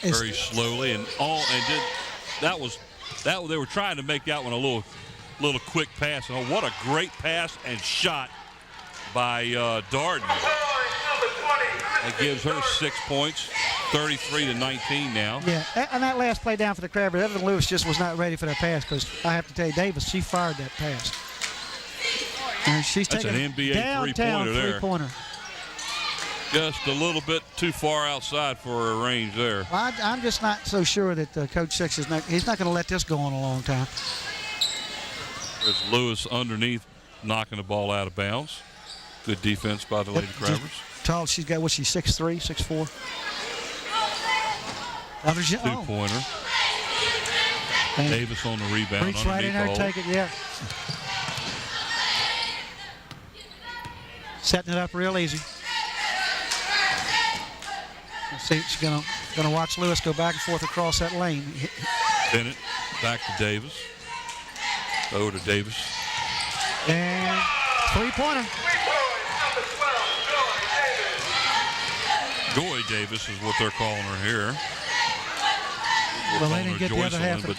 Very slowly they were trying to make that one a little quick pass. Oh, what a great pass and shot by Darden. That gives her 6 points, 33-19 now. Yeah, and that last play down for the Crabbers, Evelyn Lewis just was not ready for that pass because I have to tell you, Davis, she fired that pass. And she's That's taking an NBA three-pointer there. Just a little bit too far outside for her range there. Well, I'm just not so sure that Coach Six he's not going to let this go on a long time. There's Lewis underneath, knocking the ball out of bounds. Good defense by the Lady Crabbers. Tall, she's got, what's she, 6'3", 6'4"? Two-pointer. Davis on the rebound. Reach right in there and take it, yeah. Setting it up real easy. See, she's gonna watch Lewis go back and forth across that lane. Bennett back to Davis. Over to Davis. And three-pointer. Joy Davis is what they're calling her here. Well, they didn't get the other half. But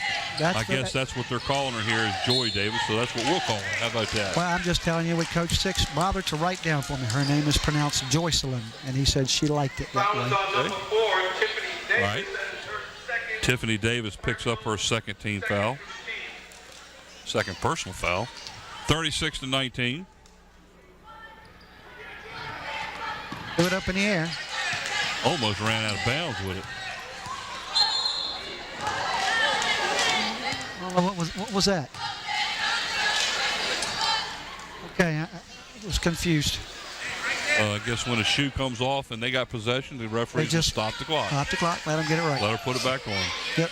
I guess that's what they're calling her here is Joy Davis, so that's what we'll call her. How about that? Well, I'm just telling you what Coach Six bothered to write down for me. Her name is pronounced Joycelyn, and he said she liked it that way. Okay. Right. Tiffany Davis picks up her second team foul. Second personal foul. 36-19. Threw it up in the air. Almost ran out of bounds with it. What was that? Okay, I was confused. I guess when a shoe comes off and they got possession, the referee just stop the clock. Stop the clock. Let them get it right. Let her put it back on. Yep.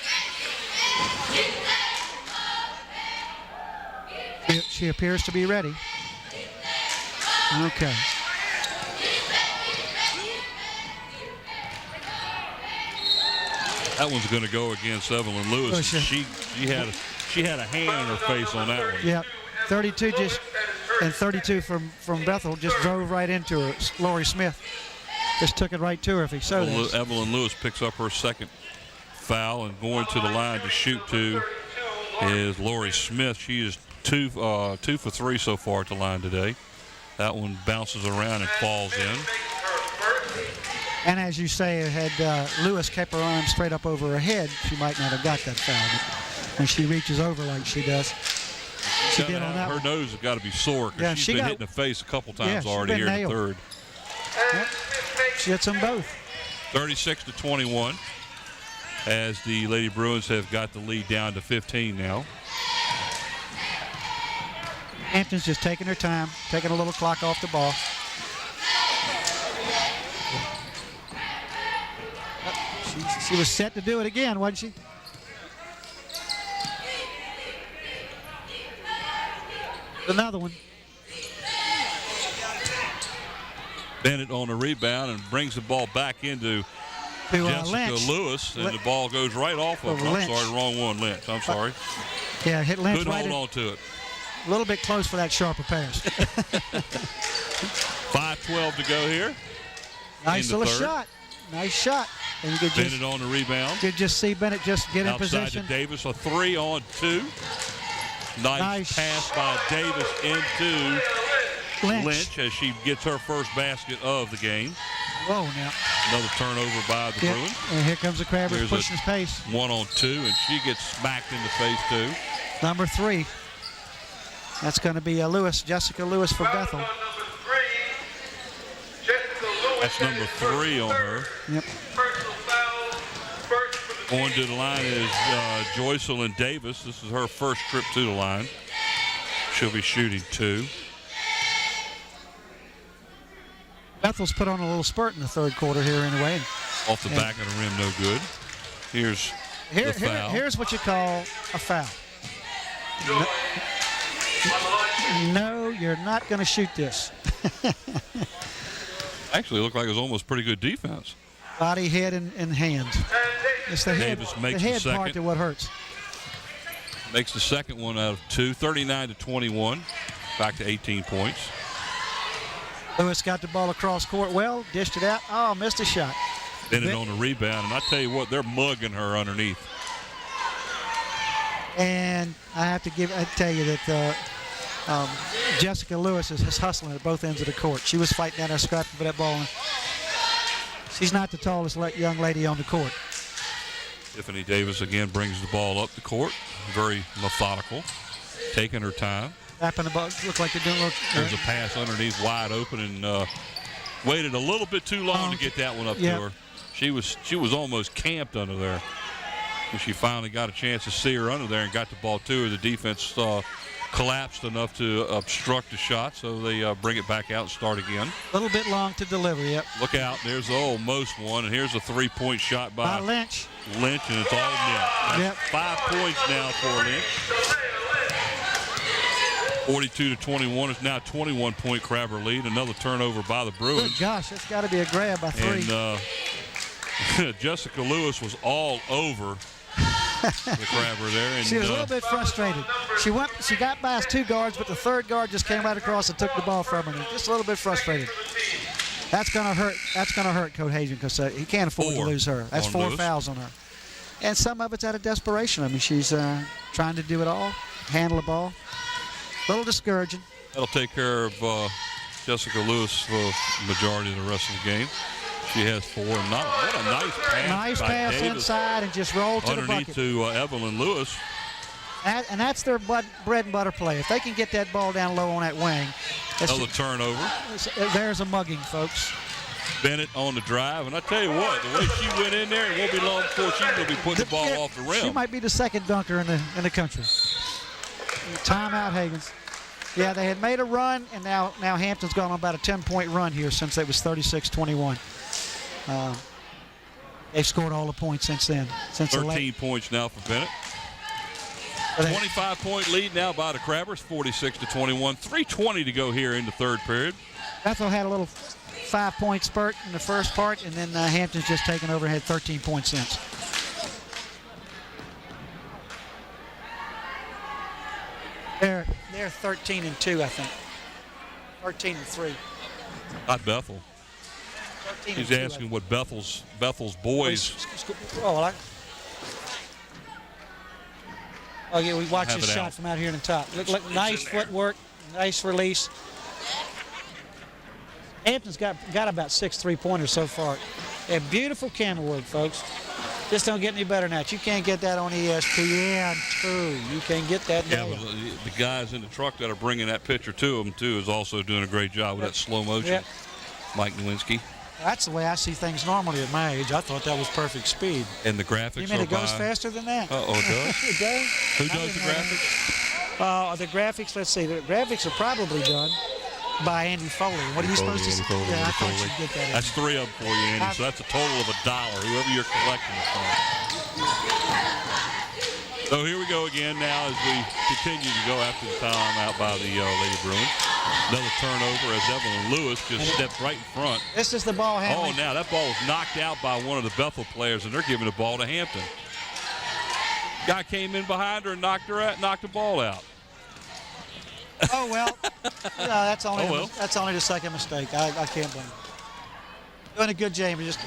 She appears to be ready. Okay. That one's going to go against Evelyn Lewis. She had a hand in her face on that one. Yep. 32 and 32 from Bethel just drove right into her. Lori Smith just took it right to her if he so this. Evelyn Lewis picks up her second foul, and going to the line to shoot two is Lori Smith. She is 2 for 3 so far at the line today. That one bounces around and falls in. And as you say, had Lewis kept her arm straight up over her head, she might not have got that foul. But when she reaches over like she does, she did on that her one. nose has got to be sore because she's been hit in the face a couple times already here in the third. Yep. She hits them both. 36-21 as the Lady Bruins have got the lead down to 15 now. Hampton's just taking her time, taking a little clock off the ball. She was set to do it again, wasn't she? Another one. Bennett on the rebound and brings the ball back into Jessica Lynch. Lewis, and the ball goes right off of her. I'm sorry, wrong one, Lynch. I'm sorry. Yeah, hit Lynch. Couldn't hold on to it. A little bit close for that sharper pass. 5:12 to go here. Nice little shot. Nice shot. And you could just, Bennett on the rebound. You could just see Bennett just get in Outside position. to Davis, a 3-on-2. Nice pass by Davis into Lynch as she gets her first basket of the game. Whoa, now. Another turnover by the Bruins. And here comes the Crabbers pushing his pace. 1-on-2, and she gets smacked in the face, too. Number 3. That's going to be Lewis, Jessica Lewis for Bethel. That's number 3 on her. Yep. Going to the line is Joycelyn Davis. This is her first trip to the line. She'll be shooting 2. Bethel's put on a little spurt in the third quarter here anyway. Off the back of the rim, no good. Here's the foul. Here's what you call a foul. No, you're not going to shoot this. Actually, it looked like it was almost pretty good defense. Body, head, and hands. It's the Davis head, makes the head the part that what hurts. Makes the second one out of 2. 39-21. Back to 18 points. Lewis got the ball across court well, dished it out. Oh, missed a shot. Bennett on the rebound, and I tell you what, they're mugging her underneath. And I have to tell you that Jessica Lewis is hustling at both ends of the court. She was fighting down there, scrapping for that ball. And she's not the tallest young lady on the court. Tiffany Davis again brings the ball up the court. Very methodical, taking her time. Tapping the ball. Look like they're doing. There's a pass underneath, wide open, and waited a little bit too long to get that one up to her. She was almost camped under there. When she finally got a chance to see her under there and got the ball to her, the defense collapsed enough to obstruct the shot, so they bring it back out and start again. A little bit long to deliver, yep. Look out, there's the almost one, and here's a 3-point shot by Lynch. Lynch, and it's all net. That's 5 points now for Lynch. 42-21. It's now a 21-point Crabber lead. Another turnover by the Bruins. Good gosh, that's got to be a grab by 3. And Jessica Lewis was all over the Crabber there. And she was a little bit frustrated. She got past 2 guards, but the third guard just came right across and took the ball from her. Just a little bit frustrated. That's going to hurt. That's going to hurt Coach Hazen because he can't afford to lose her. That's 4 fouls on her. And some of it's out of desperation. I mean, she's trying to do it all, handle the ball. A little discouraging. That'll take care of Jessica Lewis for the majority of the rest of the game. She has 4. What a nice pass. Nice pass Davis inside and just roll to the bucket. Underneath to Evelyn Lewis. And that's their bread and butter play. If they can get that ball down low on that wing. Another turnover. There's a mugging, folks. Bennett on the drive. And I tell you what, the way she went in there, it won't be long before she's going to be putting the ball off the rim. She might be the second dunker in the country. Timeout, Higgins. Yeah, they had made a run, and now Hampton's gone on about a 10-point run here since it was 36-21. They've scored all the points since then. 13 points now for Bennett. 25-point lead now by the Crabbers, 46-21. 3:20 to go here in the third period. Bethel had a little 5-point spurt in the first part, and then Hampton's just taken over and had 13 points since. They're 13-2, I think. 13-3. Not Bethel. He's asking what Bethel's boys. Oh, yeah, we watch this shot from out here in the top. Look, nice footwork, nice release. Hampton's got about 6 3-pointers so far. A beautiful camera work, folks. Just don't get any better than that. You can't get that on ESPN, too. You can't get that. Yeah, but the guys in the truck that are bringing that picture to them, too, is also doing a great job with that slow motion. Yep. Mike Nowinski. That's the way I see things normally at my age. I thought that was perfect speed. And the graphics You mean it goes faster than that? Uh-oh, it does? It does? Who does the graphics? The graphics, let's see. The graphics are probably done by Andy Foley. What are you supposed to say? Yeah, I thought you'd get that in. That's 3 of them for you, Andy. So that's a total of $1, whoever you're collecting it from. So here we go again now as we continue to go after the time out by the Lady Bruins. Another turnover as Evelyn Lewis just stepped right in front. This is the ball handling. Oh, now that ball was knocked out by one of the Bethel players, and they're giving the ball to Hampton. Guy came in behind her and knocked the ball out. Oh, well. No, that's only the second mistake. I can't blame him. Doing a good job. Just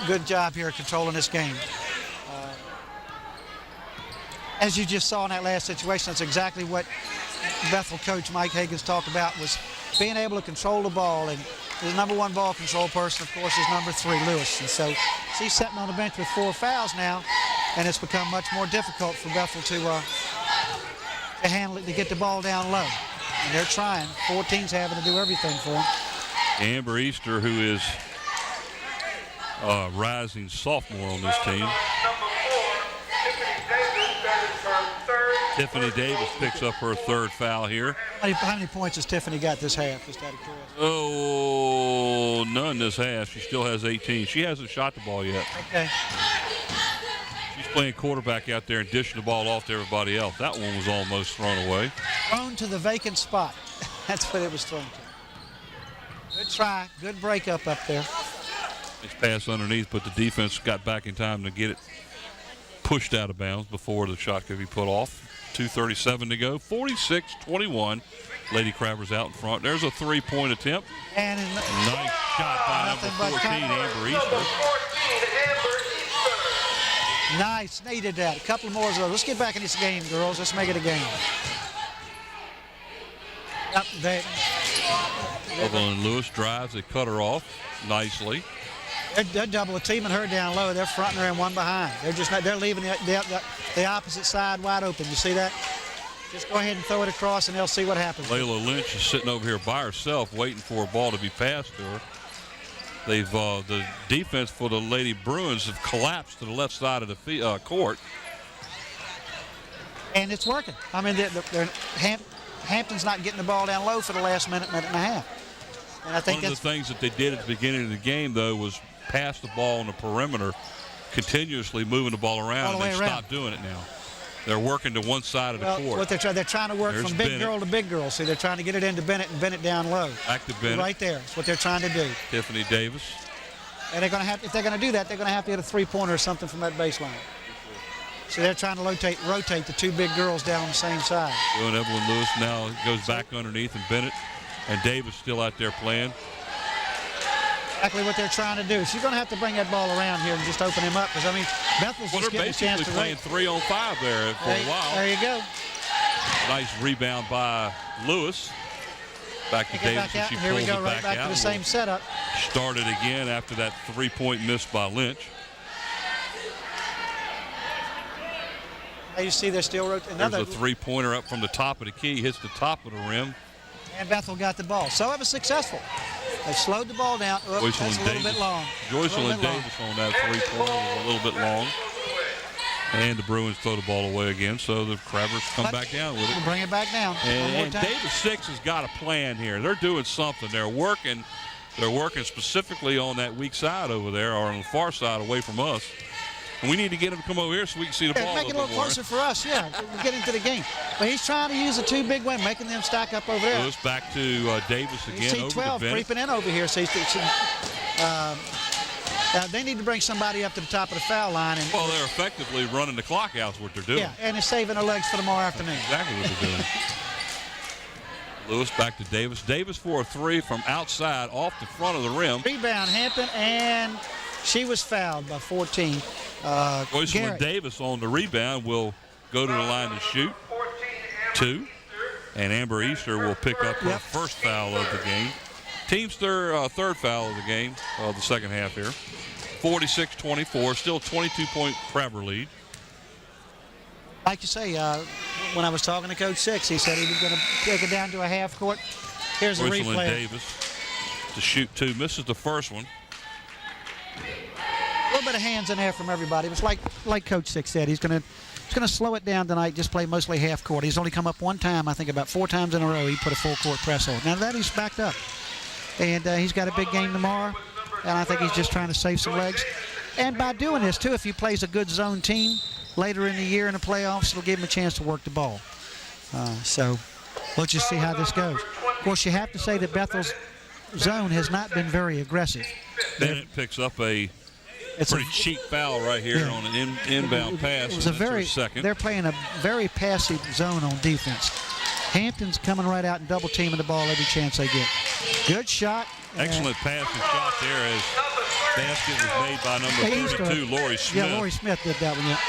good job here controlling this game. As you just saw in that last situation, that's exactly what Bethel coach Mike Hagan's talked about, was being able to control the ball. And his #1 ball control person, of course, is #3, Lewis. And so he's sitting on the bench with 4 fouls now, and it's become much more difficult for Bethel to handle it, to get the ball down low. And they're trying. 14's having to do everything for them. Amber Easter, who is a rising sophomore on this team. Tiffany Davis picks up her 3rd foul here. How many points has Tiffany got this half, just out of curiosity? Oh, none this half. She still has 18. She hasn't shot the ball yet. Okay. She's playing quarterback out there and dishing the ball off to everybody else. That one was almost thrown away. Thrown to the vacant spot. That's what it was thrown to. Good try. Good breakup up there. It's passed underneath, but the defense got back in time to get it pushed out of bounds before the shot could be put off. 2:37 to go. 46-21. Lady Crabbers out in front. There's a 3-point attempt. And nice shot by number 14, Amber Easter. Nice. Needed that. A couple more of those. Let's get back in this game, girls. Let's make it a game. Yep, Evelyn Lewis drives. They cut her off nicely. They're double teaming her down low. They're fronting her and one behind. They're leaving the opposite side wide open. You see that? Just go ahead and throw it across, and they'll see what happens. Layla Lynch is sitting over here by herself, waiting for a ball to be passed to her. They've the defense for the Lady Bruins have collapsed to the left side of the court, and it's working. I mean, Hampton's not getting the ball down low for the last minute and a half. And I think one of the things that they did at the beginning of the game, though, was pass the ball on the perimeter, continuously moving the ball around, and they stopped doing it now. They're working to one side of the court. What they're trying to work from big girl to big girl. See, they're trying to get it into Bennett and Bennett down low. Back to Bennett. Right there. That's what they're trying to do. Tiffany Davis. And they're going to have, if they're going to do that, they're going to have to get a 3-pointer or something from that baseline. So they're trying to rotate the 2 big girls down on the same side. And Evelyn Lewis now goes back underneath, and Bennett and Davis still out there playing. Exactly what they're trying to do. So you're going to have to bring that ball around here and just open him up, because I mean, Bethel's just getting a chance to playing 3-on-5 there for a while. There you go. Nice rebound by Lewis. Back to Davis, and she here we pulls go, it right back to the same setup. Started again after that 3-point miss by Lynch. Now you see they're still rotating. There's a 3-pointer up from the top of the key, hits the top of the rim. And Bethel got the ball. So it was successful. They slowed the ball down. That's a little bit long. Joycelyn Davis on that 3-pointer was a little bit long. And the Bruins throw the ball away again, so the Crabbers come back down with it. We'll bring it back down. And Davis 6 has got a plan here. They're doing something. They're working specifically on that weak side over there, or on the far side away from us. And we need to get him to come over here so we can see the ball Make it a little more. closer for us, yeah, to get into the game. But he's trying to use the two big men, making them stack up over there. Lewis back to Davis You again. see Over 12 to Bennett. creeping in over here. So they need to bring somebody up to the top of the foul line. And, Well, they're effectively running the clock out is what they're doing. yeah, and they're saving their legs for tomorrow afternoon. Exactly what they're doing. Lewis back to Davis. Davis for a three from outside off the front of the rim. Rebound, Hampton, and she was fouled by 14. Joycelyn Davis on the rebound will go to the line to shoot. 2. And Amber Easter will pick up her first foul of the game. Team's third foul of the game, the second half here. 46-24, still 22-point Crabber lead. Like you say, when I was talking to Coach Six, he said he was going to take it down to a half court. Here's a Joycelyn replay. Davis to shoot 2. Misses the first one. A little bit of hands in there from everybody. It was like Coach Six said, he's going to slow it down tonight, just play mostly half court. He's only come up one time, I think about 4 times in a row he put a full court press on. Now that he's backed up. And he's got a big game tomorrow, and I think he's just trying to save some legs. And by doing this, too, if he plays a good zone team later in the year in the playoffs, it'll give him a chance to work the ball. So we'll just see how this goes. Of course, you have to say that Bethel's zone has not been very aggressive. Bennett picks up a pretty cheap foul right here on an inbound pass. It was a very, second. they're playing a very passive zone on defense. Hampton's coming right out and double teaming the ball every chance they get. Good shot. Excellent pass and shot there as basket was made by number 32, Lori Smith. Yeah, Lori Smith did that one, yeah.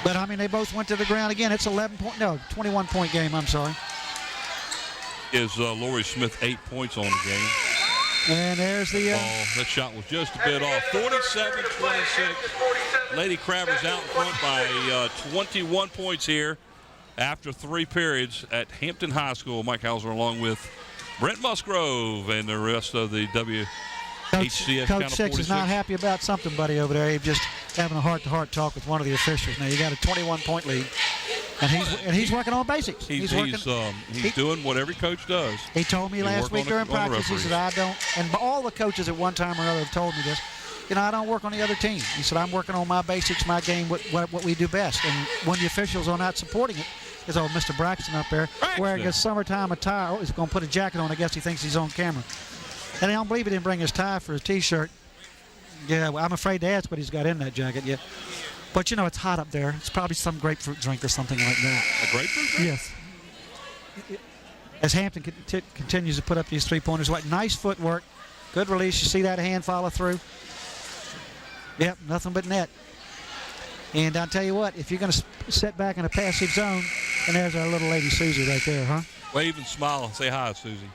But, I mean, they both went to the ground again. It's 21-point game, I'm sorry. Is Lori Smith 8 points on the game. And there's the ball. That shot was just a bit off. 47-26. Lady Crabbers out in front by 21 points here after 3 periods at Hampton High School. Mike Hauser along with Brent Musgrove and the rest of the WHCS Coach Six is not happy about something, buddy, over there. He's just having a heart-to-heart talk with one of the officials. Now, you got a 21-point lead, and he's working on basics. He's doing what every coach does. He told me last week during practice, he said, I don't, and all the coaches at one time or another have told me this, I don't work on the other team. He said, I'm working on my basics, my game, what we do best. And when the officials are not supporting it, is old Mr. Braxton up there wearing his summertime attire. Oh, he's going to put a jacket on. I guess he thinks he's on camera. And I don't believe he didn't bring his tie for his T-shirt. Yeah, well, I'm afraid to ask what he's got in that jacket yet. But, it's hot up there. It's probably some grapefruit drink or something like that. A grapefruit drink? Yes. As Hampton continues to put up these three-pointers. Nice footwork. Good release. You see that hand follow through. Yep, nothing but net. And I'll tell you what, if you're going to sit back in a passive zone, and there's our little lady Susie right there, huh? Wave and smile and say hi, Susie.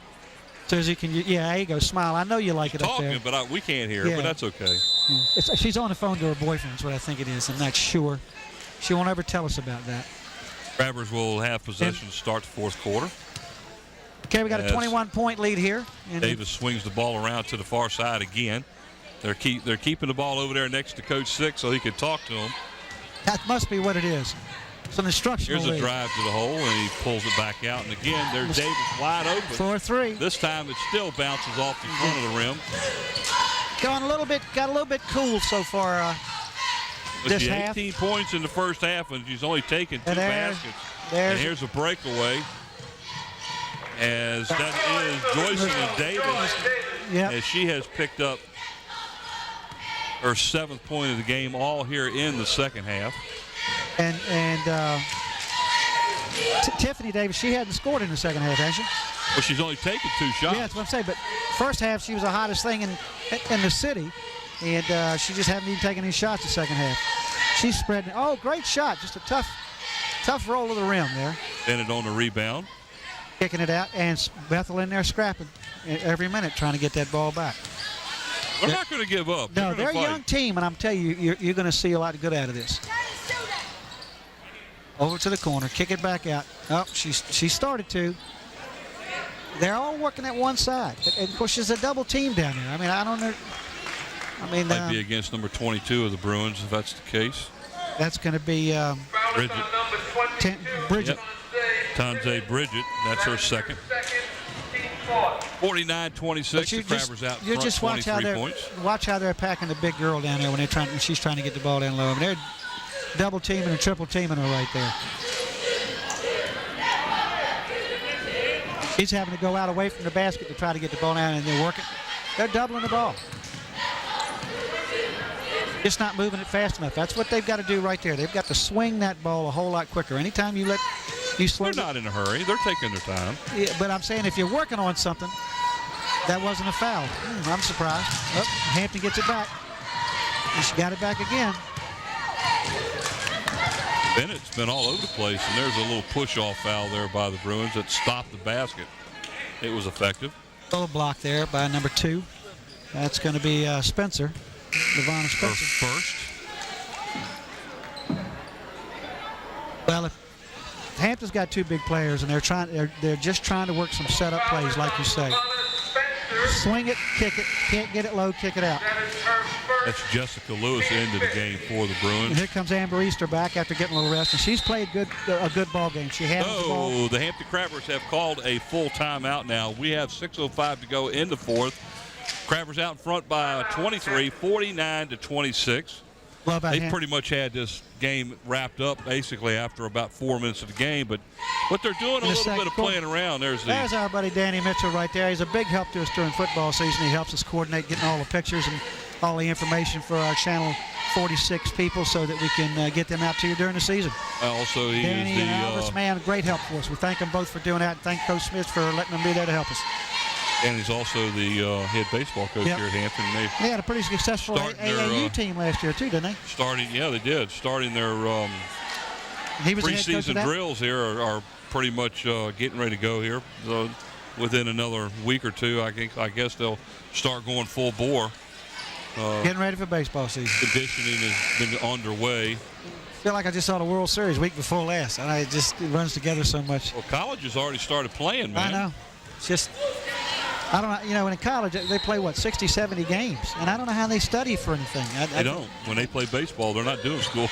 Susie, there you go, smile. I know you like it up there. Talking, but we can't hear her, but that's okay. Yeah. She's on the phone to her boyfriend is what I think it is. I'm not sure. She won't ever tell us about that. Crabbers will have possession to start the fourth quarter. Okay, we got a 21-point lead here. And Davis swings the ball around to the far side again. They're keeping the ball over there next to Coach Six so he can talk to him. That must be what it is. It's an instructional Here's a lead. drive to the hole, and he pulls it back out. And again, there's Davis wide open. 4-3. This time it still bounces off the front of the rim. Got a little bit cool so far this half. 18 points in the first half, and she's only taken 2 baskets. And here's a breakaway. As that is Joycelyn Davis, as she has picked up her 7th point of the game, all here in the second half. And Tiffany Davis, she hadn't scored in the second half, has she? Well, she's only taken 2 shots. Yeah, that's what I'm saying. But first half, she was the hottest thing in the city, and she just hadn't even taken any shots the second half. She's spreading. Oh, great shot! Just a tough roll to the rim there. Bennett on the rebound. Kicking it out, and Bethel in there scrapping every minute, trying to get that ball back. They're not going to give up. No, they're a young team, and I'm telling you, you're going to see a lot of good out of this. Over to the corner, kick it back out. Oh, she started to. They're all working at one side. And of course, there's a double team down there. I mean, I don't know. Might be against number 22 of the Bruins, if that's the case. That's going to be Bridget. Bridget. Yep. Tanze Bridget. That's her second. 49-26. The Crabbers out you front, just watch 23 points. Watch how they're attacking the big girl down there when she's trying to get the ball down low. I mean, they're double teaming and triple teaming her right there. She's having to go out away from the basket to try to get the ball down, and they're working. They're doubling the ball. Just not moving it fast enough. That's what they've got to do right there. They've got to swing that ball a whole lot quicker. Anytime you slow. They're not in a hurry. They're taking their time. Yeah, but I'm saying if you're working on something, that wasn't a foul. I'm surprised. Oh, Hampton gets it back. And she got it back again. Bennett's been all over the place, and there's a little push-off foul there by the Bruins that stopped the basket. It was effective. Little block there by number 2. That's going to be Spencer. Levana Spencer. Her first. Well, if Hampton's got 2 big players, and they're just trying to work some setup plays, like you say. Swing it, kick it, can't get it low, kick it out. That's Jessica Lewis into the game for the Bruins. And here comes Amber Easter back after getting a little rest, and she's played a good ball game. She handles the ball. The Hampton Crabbers have called a full timeout now. We have 6:05 to go in the fourth. Crabbers out in front by 23, 49-26. They pretty much had this game wrapped up basically after about 4 minutes of the game, but what they're doing a little bit of playing around. There's our buddy Danny Mitchell right there. He's a big help to us during football season. He helps us coordinate getting all the pictures and all the information for our channel 46 people so that we can get them out to you during the season. Also, he Danny is the and Elvis, man, great help for us. We thank them both for doing that, and thank Coach Smith for letting them be there to help us. And he's also the head baseball coach here at Hampton. They had a pretty successful AAU team last year, too, didn't they? They did. Starting their preseason drills here are pretty much getting ready to go here. So within another week or two, I guess they'll start going full bore. Getting ready for baseball season. Conditioning has been underway. I feel like I just saw the World Series week before last. And it runs together so much. Well, college has already started playing, man. I know. It's just, I don't know, in college they play, 60, 70 games. And I don't know how they study for anything. They don't. When they play baseball, they're not doing school.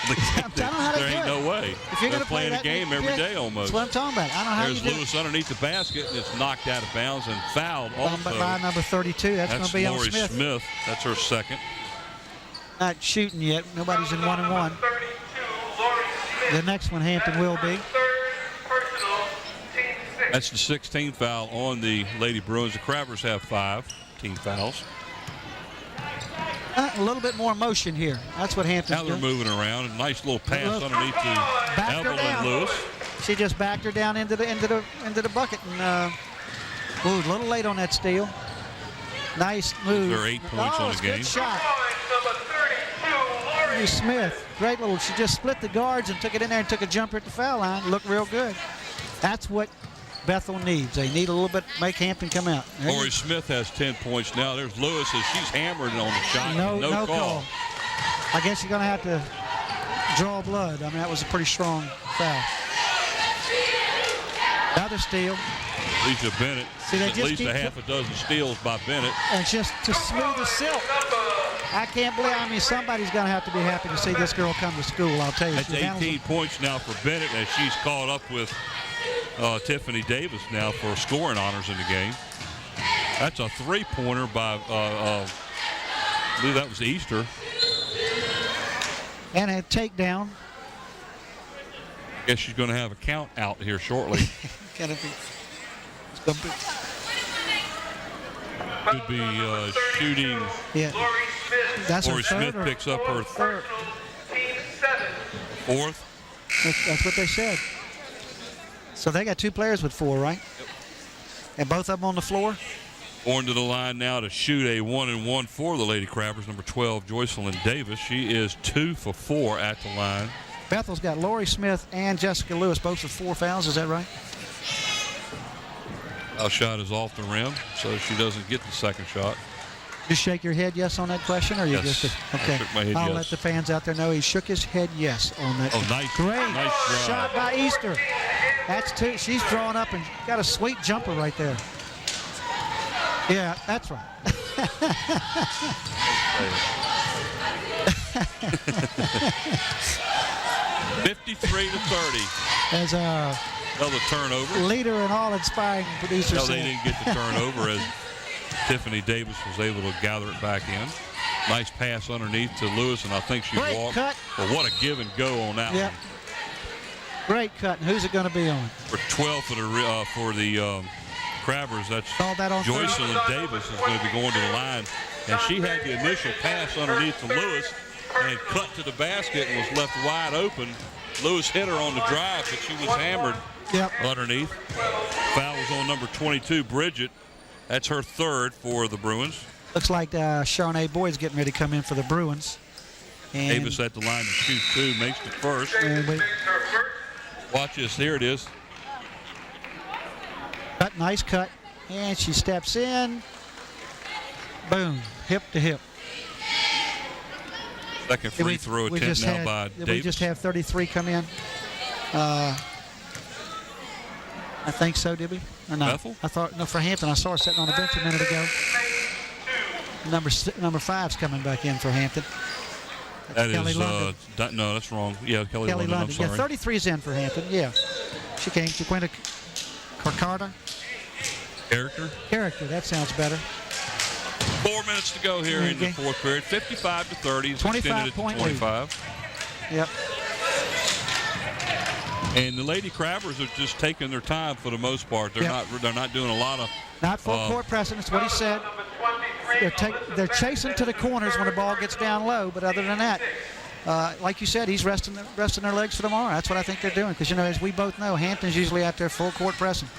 There ain't no way. If you're they're playing a game every day almost. That's what I'm talking about. I don't know how There's Lewis underneath the basket, and it's knocked out of bounds and fouled also. By number 32. That's going to be Lori on Smith. That's her second. Not shooting yet. Nobody's in 1-1. The next one, Hampton will be. That's the 16th foul on the Lady Bruins. The Crabbers have 5 team fouls. A little bit more motion here. That's what Hampton's doing. Now they're moving around. A nice little pass underneath to Evelyn Lewis. She just backed her down into the bucket, and a little late on that steal. Nice move. There are 8 points on the game. Good shot. Smith, great little. She just split the guards and took it in there and took a jumper at the foul line. Looked real good. That's what Bethel needs. They need a little bit to make Hampton come out. Lori Smith has 10 points now. There's Lewis as she's hammered on the shot. No call. I guess you're going to have to draw blood. I mean, that was a pretty strong foul. Another steal. Alicia Bennett. At least a half a dozen steals by Bennett. And just to smooth the silk. I can't believe, somebody's going to have to be happy to see this girl come to school, I'll tell you. That's 18 points now for Bennett as she's caught up with Tiffany Davis now for scoring honors in the game. That's a 3-pointer by, I believe that was Easter. And a takedown. I guess she's going to have a count out here shortly. Could be shooting. Yeah. That's Lori Smith picks up her fourth. That's what they said. So they got 2 players with 4, right? Yep. And both of them on the floor? Going to the line now to shoot a 1-and-1 for the Lady Crabbers, number 12, Joycelyn Davis. She is 2 for 4 at the line. Bethel's got Lori Smith and Jessica Lewis, both with 4 fouls. Is that right? Our shot is off the rim, so she doesn't get the second shot. Just shake your head yes on that question, or you yes. just okay? I shook my head I'll yes. let the fans out there know he shook his head yes on that. Oh, nice! Great nice shot by Easter. That's 2. She's drawn up and got a sweet jumper right there. Yeah, that's right. 53-30. As Another turnover. Leader and all-inspiring producer. No, they didn't get the turnover as Tiffany Davis was able to gather it back in. Nice pass underneath to Lewis, and I think she Great walked. cut. But what a give and go on that one. Great cut. And who's it going to be on? For 12 for the Crabbers, that's Called that on Joycelyn Davis is going to be going to the line. And she had the initial pass underneath to Lewis and cut to the basket and was left wide open. Lewis hit her on the drive, but she was hammered underneath. Foul was on number 22, Bridget. That's her third for the Bruins. Looks like Charnay Boyd's getting ready to come in for the Bruins. And Davis at the line to shoot two, makes the first. Watch this, here it is. Nice cut. And she steps in. Boom, hip to hip. Second free throw attempt now by Davis. We just have 33 come in. I think so, did we? Or not? Bethel? I thought, no, for Hampton. I saw her sitting on the bench a minute ago. Number 5's coming back in for Hampton. That Kelly is, London. no, that's wrong. Yeah, Kelly London, I'm sorry. Yeah, 33's in for Hampton, yeah. She came, Jaquinta Carcarta. Character, that sounds better. 4 minutes to go here in the fourth period. 55-30. It's 25-point lead. 25. Yep. And the Lady Crabbers are just taking their time for the most part. They're not doing a lot of. Not full court pressing. That's what he said. They're chasing to the corners when the ball gets down low. But other than that, like you said, he's resting their legs for tomorrow. That's what I think they're doing. Because as we both know, Hampton's usually out there full court pressing.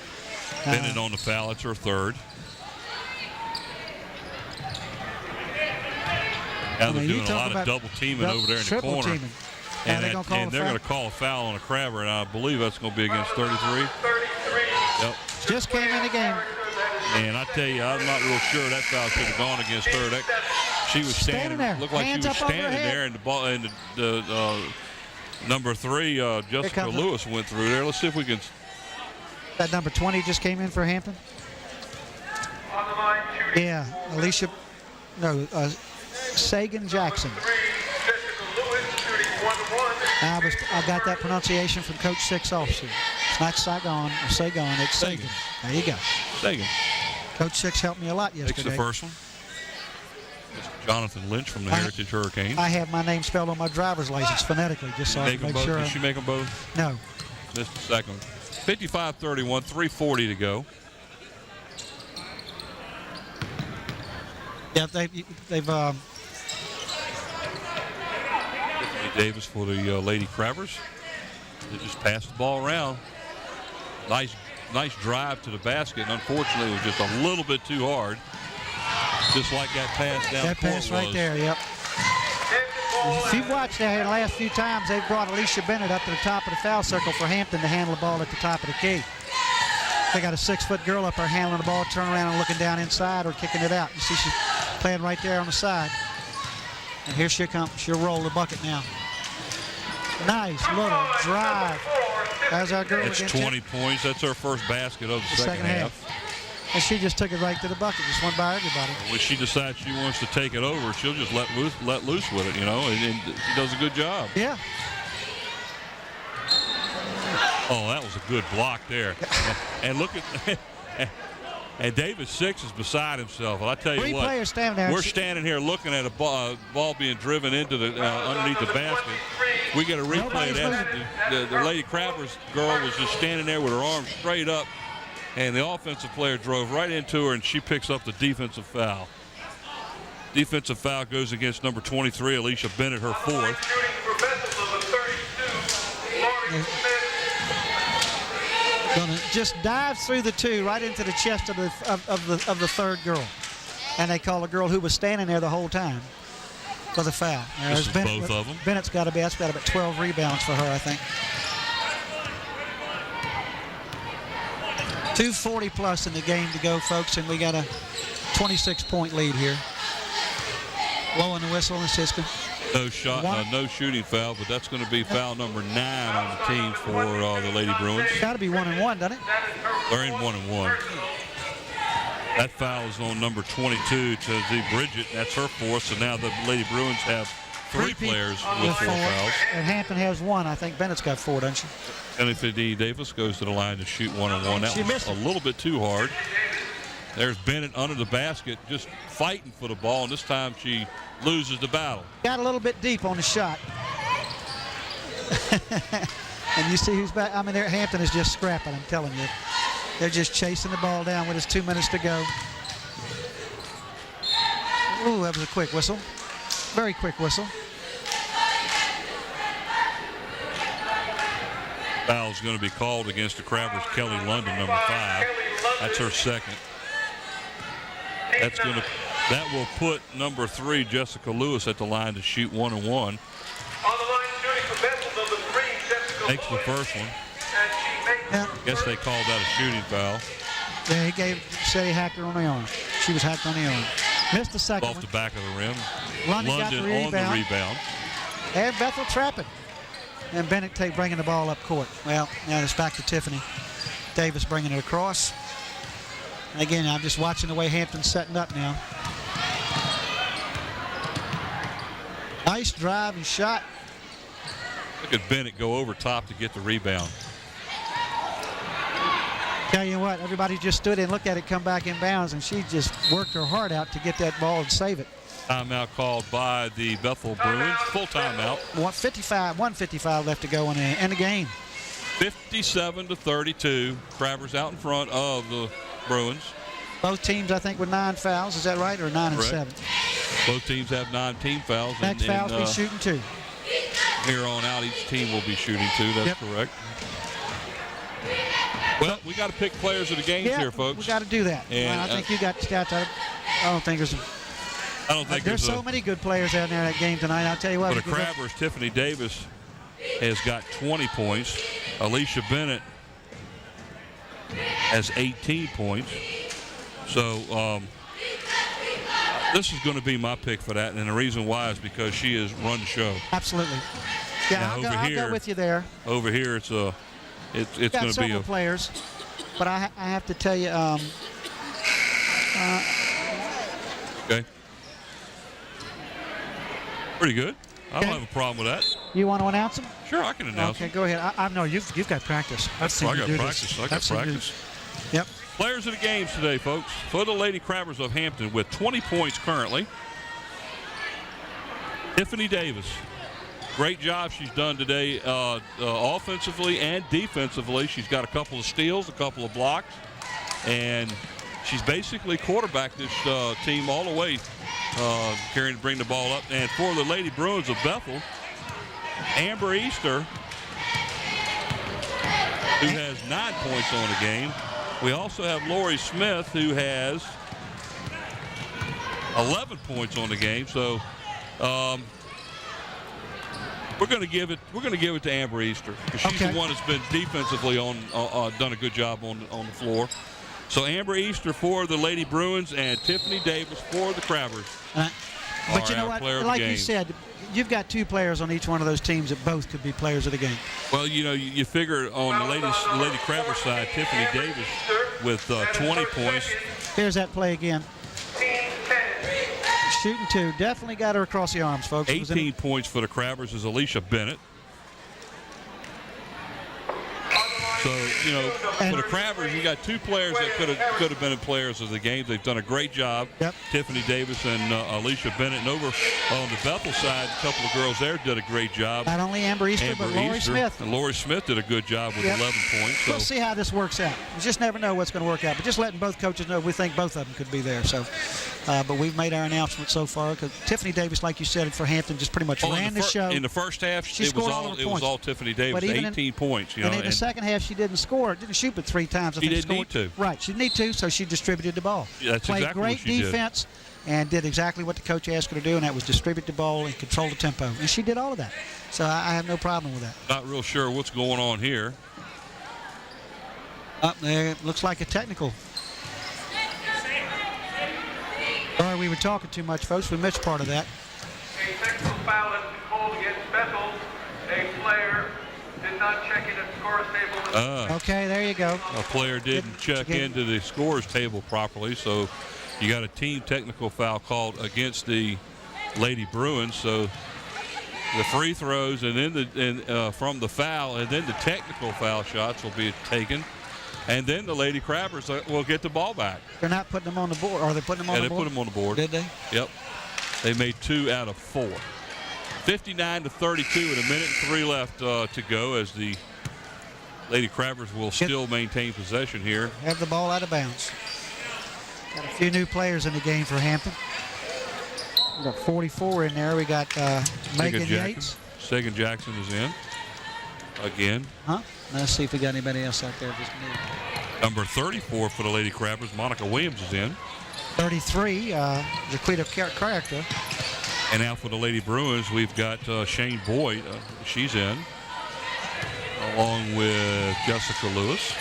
Bennett on the foul. It's her third. Now they're doing a lot of double teaming over there in the corner. Teaming. And they're going to call a foul on a Crabber, and I believe that's going to be against 33. Yep. Just came in the game. And I tell you, I'm not real sure that foul should have gone against her. She was standing there. Looked like Hands she was up standing there, and the ball and the number 3, Jessica Lewis went through there. Let's see if we can. That number 20 just came in for Hampton. Yeah, Sagan Jackson. I got that pronunciation from Coach Six also. It's not Saigon or Sagan, it's Sagan. There you go. Sagan. Coach Six helped me a lot yesterday. Takes the first one. Mr. Jonathan Lynch from the Heritage Hurricanes. I have my name spelled on my driver's license phonetically, just so I can make sure. Did she make them both? No. Missed the second one. 55-31, 3:40 to go. Yeah, they've Davis for the Lady Crabbers. They just passed the ball around. Nice drive to the basket, and unfortunately it was just a little bit too hard. Just like that pass down that pass right there, yep. If you've watched that the last few times, they've brought Alicia Bennett up to the top of the foul circle for Hampton to handle the ball at the top of the key. They got a 6-foot girl up there handling the ball, turning around and looking down inside or kicking it out. You see she's playing right there on the side. And here she comes. She'll roll the bucket now. Nice little drive. That's our girl. It's 20 points. That's her first basket of the second half. And she just took it right to the bucket. Just went by everybody. When she decides she wants to take it over, she'll just let loose with it, and she does a good job. Yeah. Oh, that was a good block there. And look at and David Six is beside himself. Well, I tell you Three what, players standing there. we're standing here looking at a ball being driven into the underneath the basket. We get a replay of that. The Lady Crabbers girl was just standing there with her arms straight up, and the offensive player drove right into her, and she picks up the defensive foul. Defensive foul goes against number 23, Alicia Bennett, her fourth. Gonna just dive through the two right into the chest of the third girl, and they call a girl who was standing there the whole time for the foul. This is both of them. Bennett's got about 12 rebounds for her, I think. 2:40 plus in the game to go, folks, and we got a 26-point lead here. Blowing the whistle in Cisco. No shot, no shooting foul, but that's going to be foul number 9 on the team for the Lady Bruins. It's got to be 1-1, doesn't it? They're in 1-1. That foul is on number 22 to the Bridget. That's her fourth. So now the Lady Bruins have three players with 4 fouls. And Hampton has 1. I think Bennett's got 4, doesn't she? Tiffany Davis goes to the line to shoot 1-on-1. That She was missed a it. little bit too hard. There's Bennett under the basket, just fighting for the ball, and this time she loses the battle. Got a little bit deep on the shot. And you see who's back. I mean, Hampton is just scrapping, I'm telling you. They're just chasing the ball down with 2 minutes to go. Ooh, that was a quick whistle. Very quick whistle. Foul's going to be called against the Crabbers. Kelly London, number 5. That's her second. That will put number 3, Jessica Lewis, at the line to shoot 1-on-1. On the line shooting for Bethel, number 3, Jessica Makes the Lewis. first one. And she makes Yeah. Guess they called that a shooting foul. Yeah, said he hacked her on the arm. She was hacked on the arm. Missed the second Off one. the back of the rim. London got the on rebound. the rebound. And Bethel trapping. And Bennett bringing the ball up court. Well, now it's back to Tiffany Davis bringing it across. Again, I'm just watching the way Hampton's setting up now. Nice drive and shot. Look at Bennett go over top to get the rebound. Tell you what, everybody just stood in and looked at it come back in bounds, and she just worked her heart out to get that ball and save it. Timeout called by the Bethel Bruins. Full timeout. 1:55 left to go in the game. 57-32. Crabbers out in front of the Bruins. Both teams, I think, with 9 fouls. Is that right? Or 9 and Correct. 7? Both teams have 9 team fouls. Next fouls be shooting 2. Here on out, each team will be shooting 2. That's Yep. correct. Well, we got to pick players of the games Yeah, here, folks. we got to do that. And, I think you got stats. I don't think there's. I don't think There's so many good players out there in that game tonight. I'll tell you what. For the Crabbers, Tiffany Davis has got 20 points. Alicia Bennett has 18 points. So this is going to be my pick for that, and the reason why is because she has run the show. Absolutely. Yeah, Now, I'll go with you there. Over here, it's going Got to be several a players, but I have to tell you. okay. Pretty good. I don't Okay. have a problem with that. You want to announce them? Sure, I can announce Okay, them. go ahead. I know you've got practice. I've seen I you got do practice. this. I got I've seen you- practice. Yep. Players of the games today, folks. For the Lady Crabbers of Hampton with 20 points currently. Tiffany Davis. Great job she's done today offensively and defensively. She's got a couple of steals, a couple of blocks, and she's basically quarterbacked this team all the way, bring the ball up. And for the Lady Bruins of Bethel, Amber Easter, who has 9 points on the game. We also have Lori Smith, who has 11 points on the game. So we're going to give it to Amber Easter because she's Okay. the one that's been defensively done a good job on the floor. So Amber Easter for the Lady Bruins and Tiffany Davis for the Crabbers. But you know our what? player of the Like you game. said, you've got 2 players on each one of those teams that both could be players of the game. Well, you figure on the Lady Crabber side, Tiffany Davis with 20 points. Here's that play again. team 10. Shooting 2. Definitely got her across the arms, folks. It was in- 18 points for the Crabbers is Alicia Bennett. So, for the Crabbers, you got 2 players that could have been players of the game. They've done a great job. Yep. Tiffany Davis and Alicia Bennett. And over on the Bethel side, a couple of girls there did a great job. Not only Amber Easter, but Lori Easter. Smith. And Lori Smith did a good job with Yep. 11 points. We'll So see how this works out. You just never know what's going to work out. But just letting both coaches know we think both of them could be there. So, but we've made our announcement so far because Tiffany Davis, like you said, for Hampton, just pretty much ran the show. in the first half, She it was scored all of her points. all Tiffany Davis, But even 18 points. and in the second half, she didn't score. Didn't shoot but 3 times. I She think didn't need scored. to. Right, she didn't need to, so she distributed the ball. Yeah, that's Played exactly what great she did. defense and did exactly what the coach asked her to do, and that was distribute the ball and control the tempo. And she did all of that. So I have no problem with that. Not real sure what's going on here. Up there, it looks like a technical. Sorry, we were talking too much, folks. We missed part of that. A technical foul has been called against Bethel. A player did not check in at the scores table. Okay, there you go. A player didn't check into the scores table properly, so you got a team technical foul called against the Lady Bruins. So the free throws, and then from the foul, and then the technical foul shots will be taken. And then the Lady Crabbers will get the ball back. They're not putting them on the board. Are they putting them on the board? Yeah, they put them on the board. Did they? Yep. They made 2 out of 4. 59-32 and a minute and 3 left to go as the Lady Crabbers will still maintain possession here. Have the ball out of bounds. Got a few new players in the game for Hampton. We got 44 in there. We got Megan Yates. Sagan Jackson is in again. Let's see if we got anybody else out there. Just Number 34 for the Lady Crabbers, Monica Williams is in. 33, Jaquita Character. And now for the Lady Bruins, we've got Shane Boyd. She's in, along with Jessica Lewis.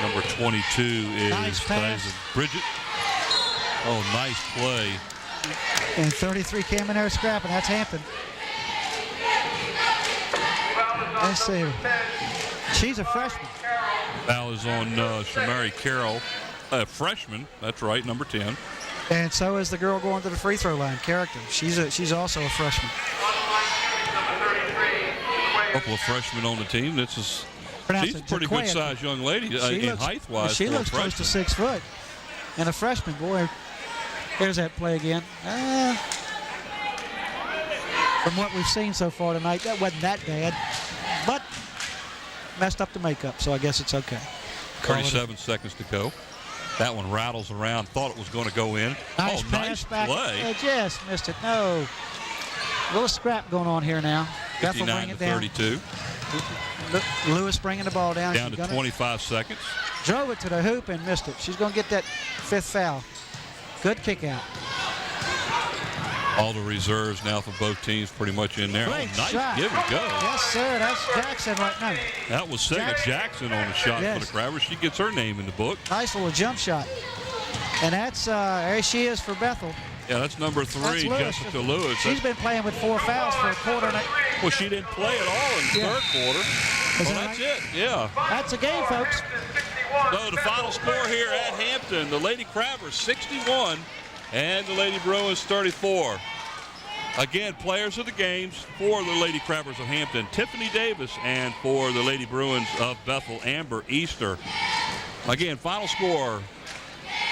Number 22 is Nice pass. Bridget. Oh, nice play. And 33 came in there scrapping. That's Hampton. Let's see. She's a freshman. Foul is on Shamari Carroll, a freshman. That's right, number 10. And so is the girl going to the free throw line, Character. She's also a freshman. A couple of freshmen on the team. She's a pretty good-sized young lady in height-wise. She looks close to 6 foot. And a freshman, boy. Here's that play again. From what we've seen so far tonight, that wasn't that bad. But messed up the makeup, so I guess it's okay. 37 seconds to go. That one rattles around. Thought it was going to go in. Nice nice back. play. Just missed it. No. A little scrap going on here now. Bethel bring it down. 59-32. Lewis bringing the ball down. Down to 25 seconds. Drove it to the hoop and missed it. She's going to get that 5th foul. Good kick out. All the reserves now for both teams pretty much in there. Great nice shot. give and go. Yes, sir. That's Jackson right now. That was Sega Jackson on the shot for the Crabbers. She gets her name in the book. Nice little jump shot. And that's, there she is for Bethel. Yeah, that's number 3, Jessica Lewis. She's been playing with 4 fouls for a quarter. Well, she didn't play at all in the third quarter. Well, that's it, yeah. That's a game, folks. So the final score here at Hampton, the Lady Crabbers 61 and the Lady Bruins 34. Again, players of the games for the Lady Crabbers of Hampton, Tiffany Davis, and for the Lady Bruins of Bethel, Amber Easter. Again, final score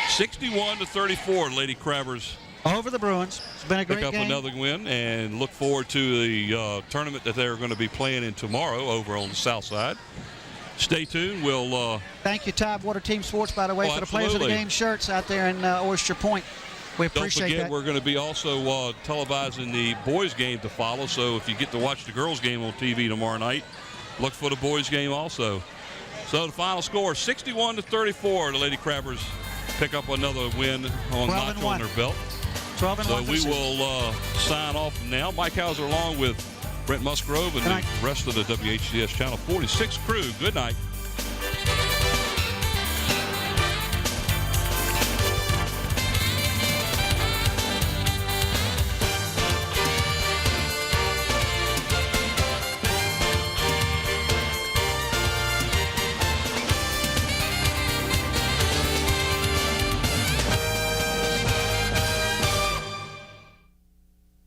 61-34, Lady Crabbers over the Bruins. It's been a great game. Pick up another win and look forward to the tournament that they're going to be playing in tomorrow over on the south side. Stay tuned. We'll thank you, Tidewater Team Sports, by the way, for the Players of the Game shirts out there in Oyster Point. We appreciate that. Don't forget, we're going to be also televising the boys' game to follow. So if you get to watch the girls' game on TV tomorrow night, look for the boys' game also. So the final score, 61-34. The Lady Crabbers pick up another win on notch on their belt. 12-1. So we will sign off from now. Mike Hauser along with Brent Musgrove and the rest of the WHCS Channel 46 crew. Good night.